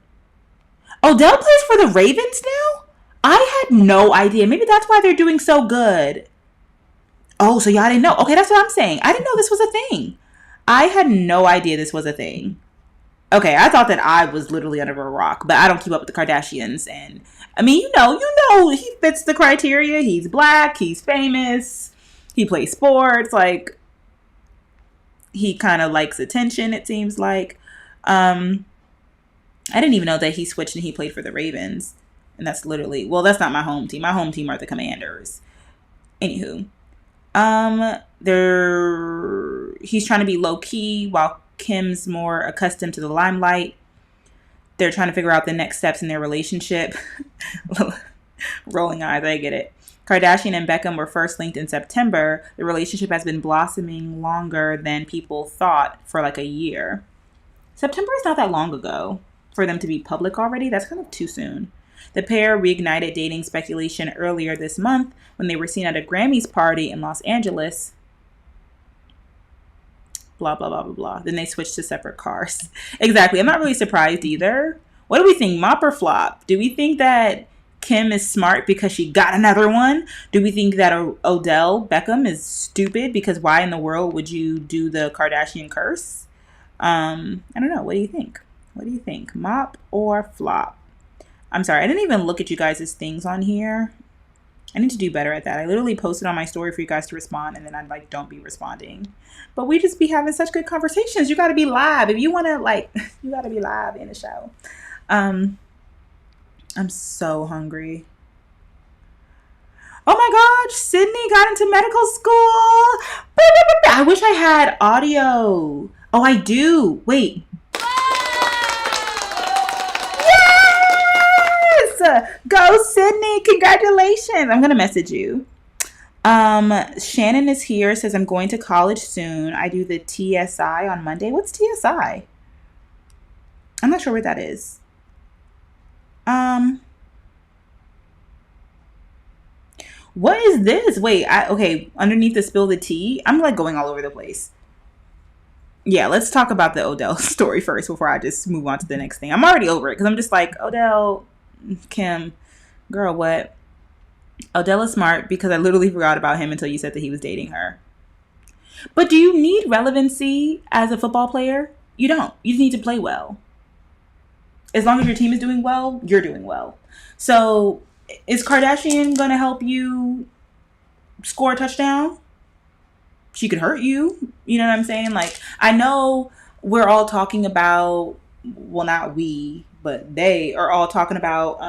Odell plays for the Ravens now? I had no idea. Maybe that's why they're doing so good. Oh, so y'all didn't know. Okay, that's what I'm saying. I didn't know this was a thing. I had no idea this was a thing. Okay, I thought that I was literally under a rock, but I don't keep up with the Kardashians. And I mean, you know, he fits the criteria. He's black. He's famous. He plays sports. Like, he kind of likes attention, it seems like. I didn't even know that he switched and he played for the Ravens. And that's literally, well, that's not my home team. My home team are the Commanders. Anywho, he's trying to be low key while Kim's more accustomed to the limelight. They're trying to figure out the next steps in their relationship. Rolling eyes, I get it. Kardashian and Beckham were first linked in September. The relationship has been blossoming longer than people thought, for like a year. September is not that long ago for them to be public already. That's kind of too soon. The pair reignited dating speculation earlier this month when they were seen at a Grammys party in Los Angeles. Blah, blah, blah, blah, blah. Then they switched to separate cars. Exactly. I'm not really surprised either. What do we think? Mop or flop? Do we think that Kim is smart because she got another one? Do we think that Odell Beckham is stupid because why in the world would you do the Kardashian curse? I don't know. What do you think? What do you think? Mop or flop? I'm sorry. I didn't even look at you guys' things on here. I need to do better at that. I literally posted on my story for you guys to respond, and then I like don't be responding. But we just be having such good conversations. You got to be live. If you want to you got to be live in the show. I'm so hungry. Oh my gosh, Sydney got into medical school. I wish I had audio. Oh, I do. Wait. Go Sydney, congratulations. I'm gonna message you. Shannon is here, says I'm going to college soon. I do the TSI on Monday. What's TSI? I'm not sure what that is. What is this? Wait, okay, underneath the spill the tea, I'm like going all over the place. Yeah, let's talk about the Odell story first before I just move on to the next thing. I'm already over it because I'm just like, Odell, Kim, girl, what? Odell is smart because I literally forgot about him until you said that he was dating her. But do you need relevancy as a football player? You don't. You just need to play well. As long as your team is doing well, you're doing well. So is Kardashian going to help you score a touchdown? She could hurt you. You know what I'm saying? Like, I know we're all talking about, well, not we, but they are all talking about,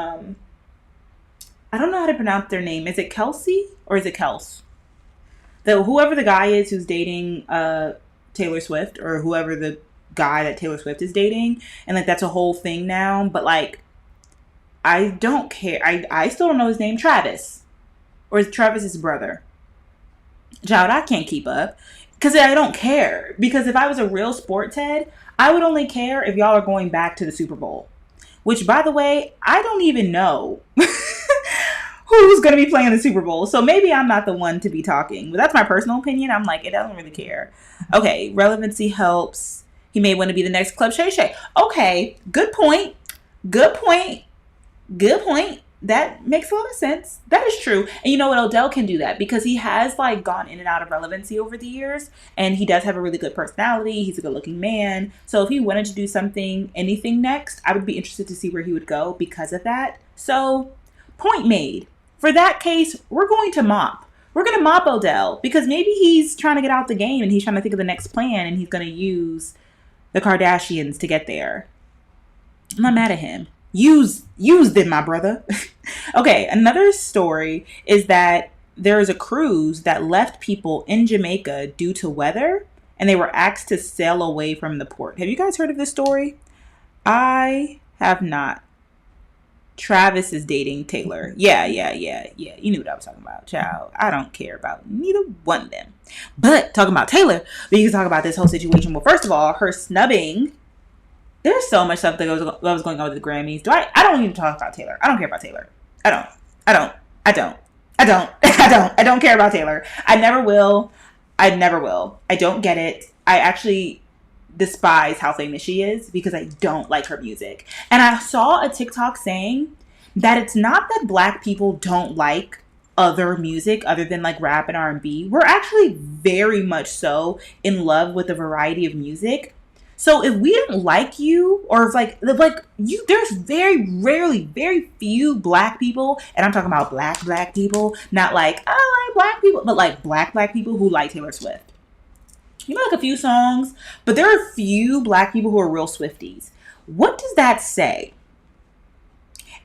I don't know how to pronounce their name. Is it Kelsey or is it Kels? Whoever the guy is who's dating Taylor Swift, or whoever the guy that Taylor Swift is dating, and like that's a whole thing now. But like, I don't care. I still don't know his name. Travis, or is Travis his brother? Child, I can't keep up because I don't care. Because if I was a real sports head, I would only care if y'all are going back to the Super Bowl. Which, by the way, I don't even know who's going to be playing the Super Bowl. So maybe I'm not the one to be talking. But that's my personal opinion. I'm like, it doesn't really care. Okay, relevancy helps. He may want to be the next Club Shay Shay. Okay, good point. Good point. Good point. That makes a lot of sense. That is true. And you know what? Odell can do that because he has like gone in and out of relevancy over the years. And he does have a really good personality. He's a good looking man. So if he wanted to do anything next, I would be interested to see where he would go because of that. So point made. For that case, we're going to mop. We're going to mop Odell because maybe he's trying to get out the game and he's trying to think of the next plan and he's going to use the Kardashians to get there. I'm not mad at him. Use them, my brother. Okay, another story is that there is a cruise that left people in Jamaica due to weather, and they were asked to sail away from the port. Have you guys heard of this story? I have not. Travis is dating Taylor. Yeah. You knew what I was talking about, child. I don't care about neither one of them. But talking about Taylor, we can talk about this whole situation. Well, first of all, her snubbing. There's so much stuff that was going on with the Grammys. I don't need to talk about Taylor. I don't care about Taylor. I don't care about Taylor. I never will. I don't get it. I actually despise how famous she is because I don't like her music. And I saw a TikTok saying that it's not that Black people don't like other music other than like rap and R&B. We're actually very much so in love with a variety of music. So if we don't like you, or if like you, there's very few Black people, and I'm talking about black people, not like, I like Black people, but like black people who like Taylor Swift. You know, like a few songs, but there are a few Black people who are real Swifties. What does that say?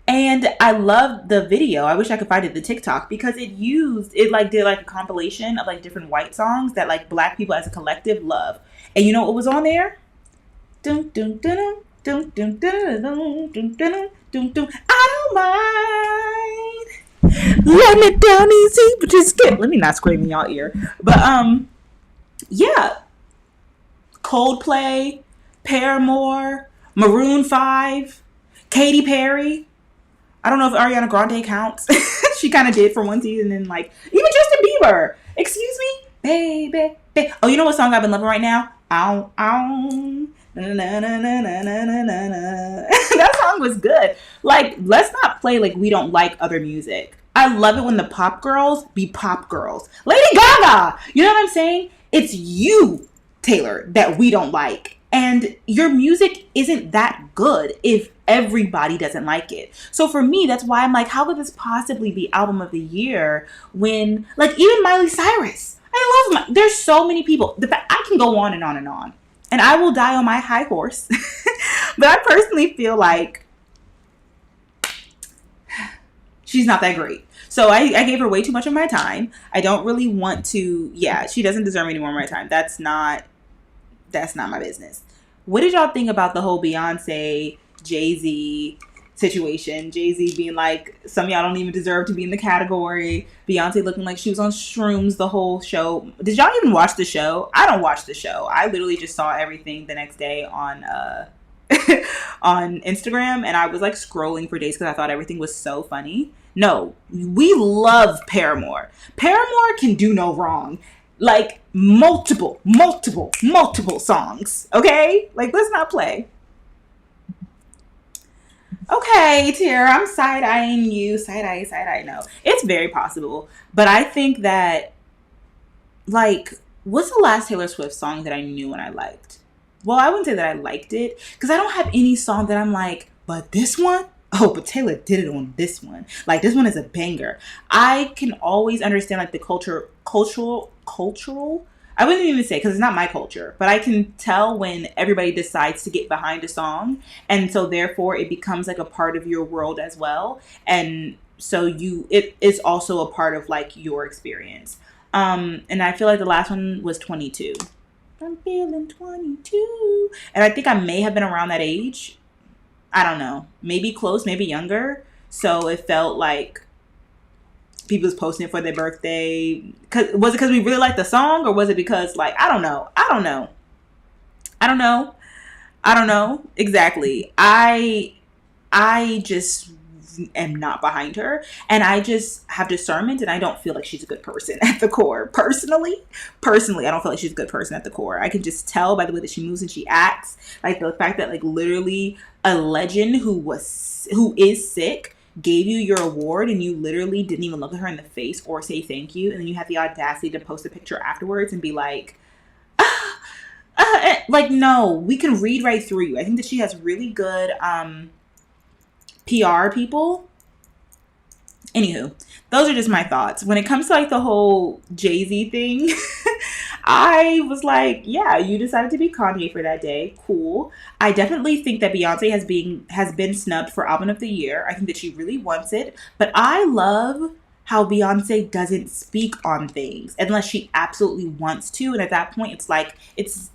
And I love the video. I wish I could find it, the TikTok, because it did like a compilation of like different white songs that like Black people as a collective love. And you know what was on there? I don't mind. Let me down easy, but just let me not scream in y'all ear. But yeah. Coldplay, Paramore, Maroon 5, Katy Perry. I don't know if Ariana Grande counts. She kind of did for one season, and like even Justin Bieber. Excuse me, baby. Oh, you know what song I've been loving right now? Ow, ow. That song was good. Like, let's not play like we don't like other music. I love it when the pop girls be pop girls. Lady Gaga! You know what I'm saying? It's you, Taylor, that we don't like. And your music isn't that good if everybody doesn't like it. So for me, that's why I'm like, how could this possibly be album of the year when, like, even Miley Cyrus. I love there's so many people. I can go on and on and on. And I will die on my high horse. But I personally feel like she's not that great. So I gave her way too much of my time. I don't really want to. Yeah, she doesn't deserve any more of my time. That's not my business. What did y'all think about the whole Beyonce, Jay-Z situation? Jay-Z being like, some of y'all don't even deserve to be in the category. Beyonce looking like she was on shrooms the whole show. Did y'all even watch the show? I don't watch the show. I literally just saw everything the next day on on Instagram, and I was like scrolling for days because I thought everything was so funny. No, we love Paramore. Paramore can do no wrong. Like multiple songs. Okay? Like, let's not play. Okay, Tara, I'm side-eyeing you. Side-eye. No, it's very possible. But I think that, like, what's the last Taylor Swift song that I knew and I liked? Well, I wouldn't say that I liked it, because I don't have any song that I'm like, but this one? Oh, but Taylor did it on this one. Like, this one is a banger. I can always understand, like, the cultural, I wouldn't even say, because it's not my culture, but I can tell when everybody decides to get behind a song, and so therefore it becomes like a part of your world as well, and so it is also a part of like your experience. And I feel like the last one was 22. I'm feeling 22, and I think I may have been around that age. I don't know, maybe close, maybe younger. So it felt like people was posting it for their birthday. Was it because we really liked the song, or was it because, like, I don't know exactly. I just am not behind her, and I just have discernment, and I don't feel like she's a good person at the core. Personally, I don't feel like she's a good person at the core. I can just tell by the way that she moves and she acts. Like, the fact that, like, literally a legend who is sick gave you your award, and you literally didn't even look at her in the face or say thank you, and then you had the audacity to post a picture afterwards and be like, like, no, we can read right through you. I think that she has really good PR people. Anywho, those are just my thoughts. When it comes to, like, the whole Jay-Z thing, I was like, yeah, you decided to be Kanye for that day. Cool. I definitely think that Beyonce has been snubbed for Album of the Year. I think that she really wants it. But I love how Beyonce doesn't speak on things unless she absolutely wants to. And at that point, it's like, it's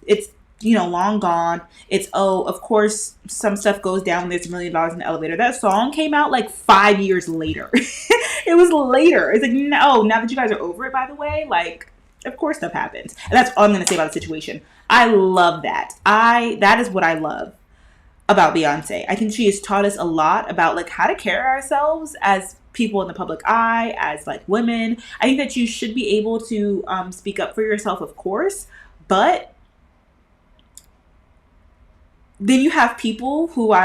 long gone. It's, oh, of course, some stuff goes down when there's $1 million in the elevator. That song came out like 5 years later. It was later. It's like, no, now that you guys are over it, by the way, like, of course stuff happens. And that's all I'm going to say about the situation. I love that. That is what I love about Beyonce. I think she has taught us a lot about, like, how to carry ourselves as people in the public eye, as, like, women. I think that you should be able to speak up for yourself, of course, but then you have people who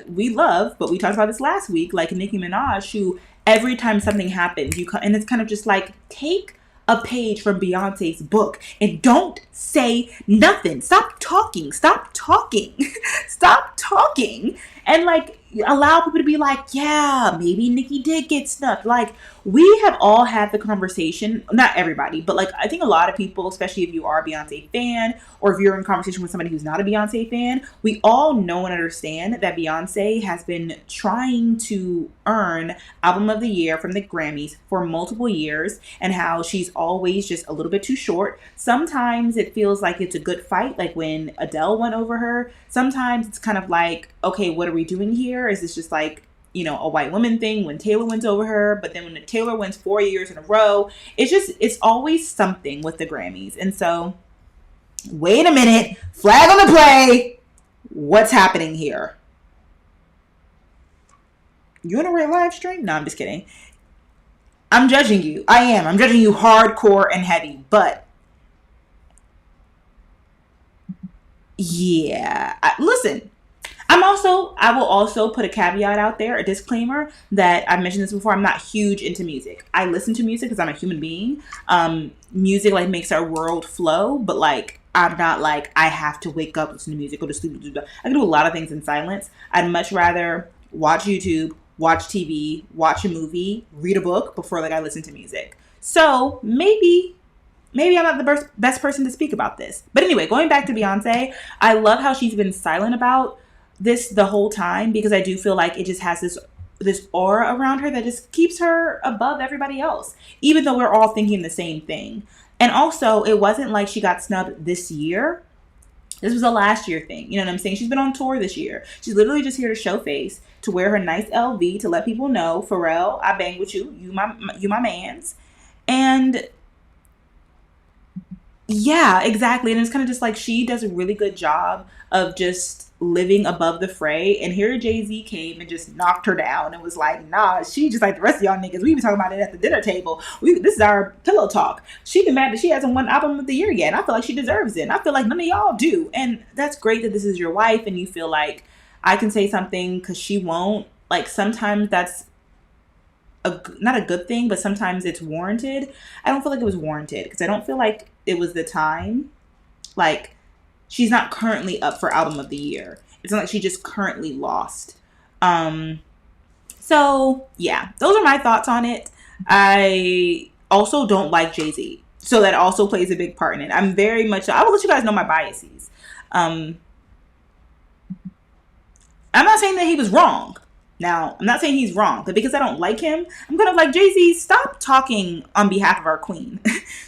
we love, but we talked about this last week, like Nicki Minaj, who every time something happens, and it's kind of just like, take a page from Beyonce's book and don't say nothing. Stop talking. And, like, allow people to be like, yeah, maybe Nicki did get snubbed. Like, we have all had the conversation, not everybody, but, like, I think a lot of people, especially if you are a Beyonce fan, or if you're in conversation with somebody who's not a Beyonce fan, we all know and understand that Beyonce has been trying to earn Album of the Year from the Grammys for multiple years, and how she's always just a little bit too short. Sometimes it feels like it's a good fight, like when Adele went over her. Sometimes it's kind of like, okay, what are we doing here? Is this just like, a white woman thing when Taylor wins over her? But then when Taylor wins 4 years in a row, it's always something with the Grammys. And so, wait a minute, flag on the play. What's happening here? You want a real live stream? No, I'm just kidding. I'm judging you. I am. I'm judging you hardcore and heavy. But yeah, listen. I will also put a caveat out there, a disclaimer, that I mentioned this before. I'm not huge into music. I listen to music because I'm a human being. Music, like, makes our world flow, but, like, I'm not like, I have to wake up, listen to music, go to sleep. I can do a lot of things in silence. I'd much rather watch YouTube, watch TV, watch a movie, read a book before, like, I listen to music. So maybe I'm not the best person to speak about this. But anyway, going back to Beyonce, I love how she's been silent about this the whole time, because I do feel like it just has this aura around her that just keeps her above everybody else, even though we're all thinking the same thing. And also, it wasn't like she got snubbed this year. This was a last year thing. You know what I'm saying? She's been on tour this year. She's literally just here to show face, to wear her nice LV, to let people know, Pharrell, I bang with you. You my mans. And yeah, exactly. And it's kind of just like, she does a really good job of just living above the fray. And here Jay-Z came and just knocked her down and was like, nah, she just like the rest of y'all niggas. We be talking about it at the dinner table. This is our pillow talk. She been mad that she hasn't won album of the year yet. And I feel like she deserves it. And I feel like none of y'all do. And that's great that this is your wife and you feel like I can say something because she won't. Like sometimes that's not a good thing, but sometimes it's warranted. I don't feel like it was warranted because I don't feel like it was the time. Like, she's not currently up for album of the year. It's not like she just currently lost. So yeah, those are my thoughts on it. I also don't like Jay-Z, so that also plays a big part in it. I will let you guys know my biases. I'm not saying that he was wrong. Now, I'm not saying he's wrong, but because I don't like him, I'm kind of like, Jay-Z, stop talking on behalf of our queen.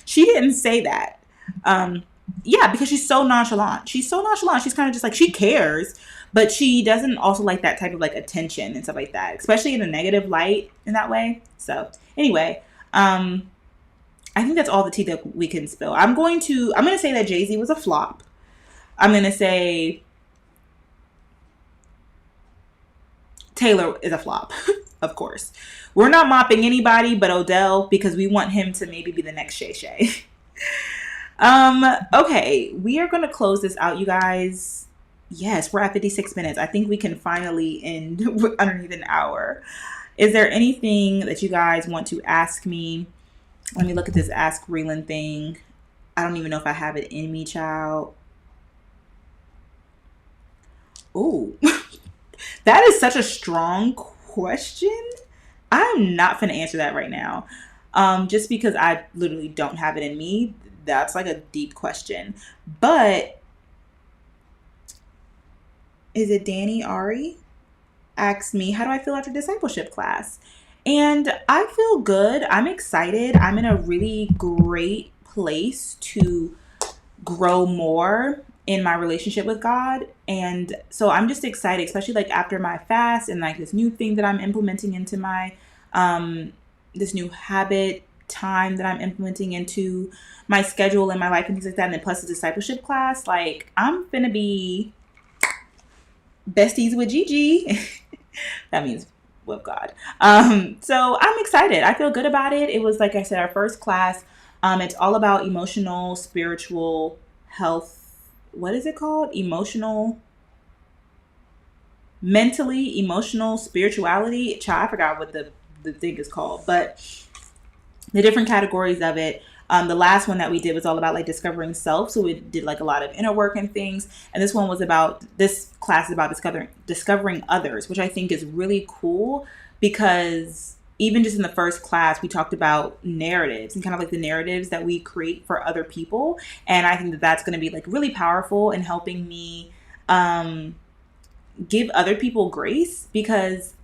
She didn't say that. Yeah, because she's so nonchalant. She's kind of just like, she cares, but she doesn't also like that type of like attention and stuff like that, especially in a negative light in that way. So anyway, I think that's all the tea that we can spill. I'm going to say that Jay-Z was a flop. I'm going to say Taylor is a flop, of course. We're not mopping anybody but Odell because we want him to maybe be the next Shay Shay. Okay, we are going to close this out, you guys. Yes, we're at 56 minutes. I think we can finally end underneath an hour. Is there anything that you guys want to ask me? Let me look at this Ask Brelynn thing. I don't even know if I have it in me, child. Ooh. That is such a strong question. I'm not going to answer that right now. Just because I literally don't have it in me. That's like a deep question. But is it Danny Ari? Asked me, how do I feel after discipleship class? And I feel good. I'm excited. I'm in a really great place to grow more in my relationship with God. And so I'm just excited, especially like after my fast and like this new thing that I'm implementing into my, this new habit time that I'm implementing into my schedule and my life and things like that. And then plus the discipleship class, like I'm finna be besties with Gigi. That means with God. So I'm excited. I feel good about it. It was, like I said, our first class. It's all about emotional, spiritual health. What is it called? Mentally, emotional, spirituality. Child, I forgot what the thing is called, but the different categories of it. The last one that we did was all about like discovering self. So we did like a lot of inner work and things. And this class is about discovering others, which I think is really cool because even just in the first class, we talked about narratives and kind of like the narratives that we create for other people. And I think that that's going to be like really powerful in helping me give other people grace, because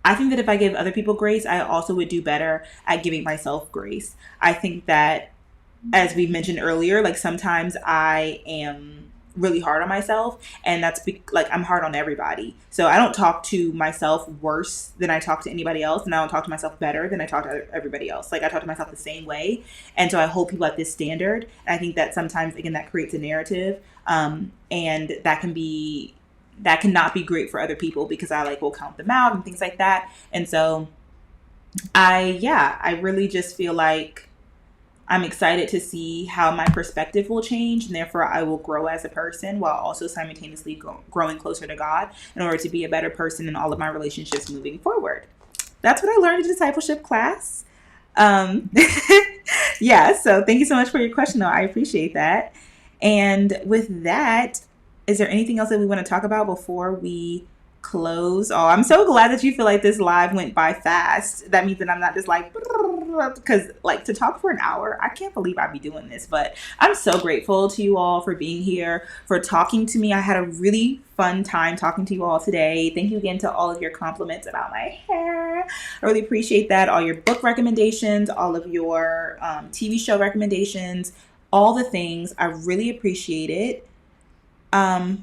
I think that if I give other people grace, I also would do better at giving myself grace. I think that, as we mentioned earlier, like sometimes I am really hard on myself, and that's like I'm hard on everybody. So I don't talk to myself worse than I talk to anybody else, and I don't talk to myself better than I talk to everybody else. Like I talk to myself the same way, and so I hold people at this standard. And I think that sometimes, again, that creates a narrative, and that cannot be great for other people because I like will count them out and things like that. And so I really just feel like I'm excited to see how my perspective will change, and therefore I will grow as a person while also simultaneously growing closer to God in order to be a better person in all of my relationships moving forward. That's what I learned in discipleship class. Yeah, so thank you so much for your question, though. I appreciate that. And with that, is there anything else that we want to talk about before we close? Oh, I'm so glad that you feel like this live went by fast. That means that I'm not just like, because like to talk for an hour, I can't believe I'd be doing this. But I'm so grateful to you all for being here, for talking to me. I had a really fun time talking to you all today. Thank you again to all of your compliments about my hair. I really appreciate that. All your book recommendations, all of your TV show recommendations, all the things. I really appreciate it. I'm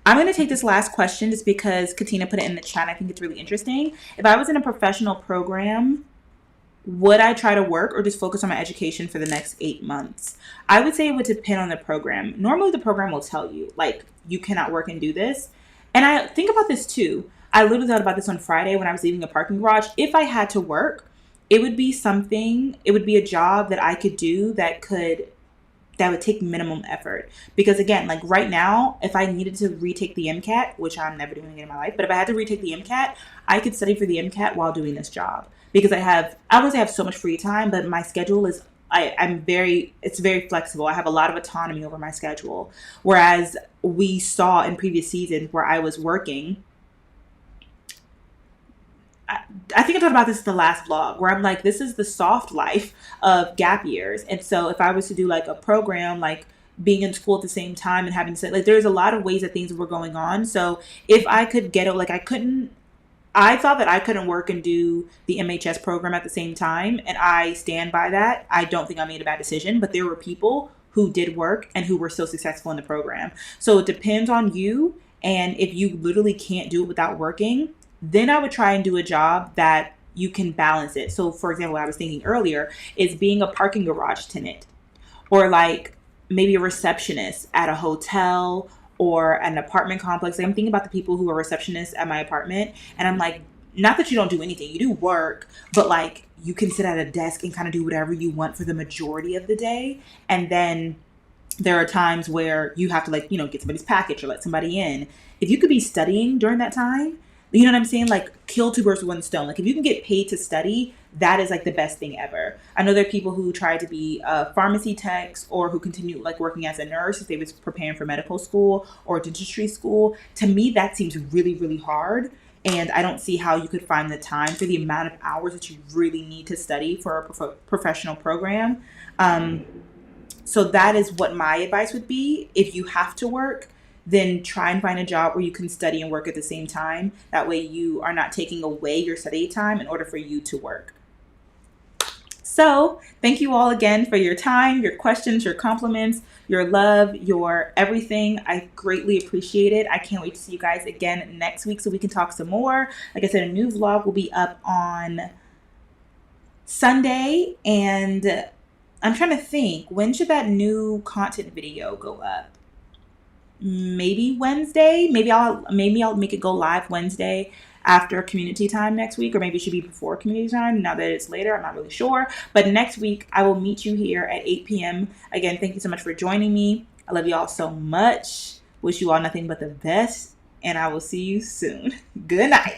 going to take this last question just because Katina put it in the chat. I think it's really interesting. If I was in a professional program, would I try to work or just focus on my education for the next 8 months? I would say it would depend on the program. Normally the program will tell you, like, you cannot work and do this. And I think about this too. I literally thought about this on Friday when I was leaving a parking garage. If I had to work, it would be a job that I could do that would take minimum effort. Because again, like right now, if I needed to retake the MCAT, which I'm never doing again in my life, but if I had to retake the MCAT, I could study for the MCAT while doing this job. Because I would say I have so much free time, but my schedule is, it's very flexible. I have a lot of autonomy over my schedule. Whereas we saw in previous seasons where I was working, I think I talked about this in the last vlog where I'm like, this is the soft life of gap years. And so if I was to do like a program, like being in school at the same time and having to, like, there's a lot of ways that things were going on. So if I could get it, like I thought that I couldn't work and do the MHS program at the same time. And I stand by that. I don't think I made a bad decision, but there were people who did work and who were still successful in the program. So it depends on you. And if you literally can't do it without working, then I would try and do a job that you can balance it. So for example, what I was thinking earlier is being a parking garage tenant, or like maybe a receptionist at a hotel or an apartment complex. Like I'm thinking about the people who are receptionists at my apartment, and I'm like, not that you don't do anything, you do work, but like you can sit at a desk and kind of do whatever you want for the majority of the day. And then there are times where you have to, like, get somebody's package or let somebody in. If you could be studying during that time, you know what I'm saying? Like, kill two birds with one stone. Like, if you can get paid to study, that is like the best thing ever. I know there are people who try to be pharmacy techs or who continue like working as a nurse if they was preparing for medical school or dentistry school. To me, that seems really, really hard. And I don't see how you could find the time for the amount of hours that you really need to study for a professional program. So that is what my advice would be. If you have to work, then try and find a job where you can study and work at the same time. That way you are not taking away your study time in order for you to work. So thank you all again for your time, your questions, your compliments, your love, your everything. I greatly appreciate it. I can't wait to see you guys again next week so we can talk some more. Like I said, a new vlog will be up on Sunday, and I'm trying to think, when should that new content video go up? Maybe Wednesday. Maybe I'll make it go live Wednesday after community time next week, or maybe it should be before community time. Now that it's later, I'm not really sure. But next week, I will meet you here at 8 p.m. Again, thank you so much for joining me. I love you all so much. Wish you all nothing but the best, and I will see you soon. Good night.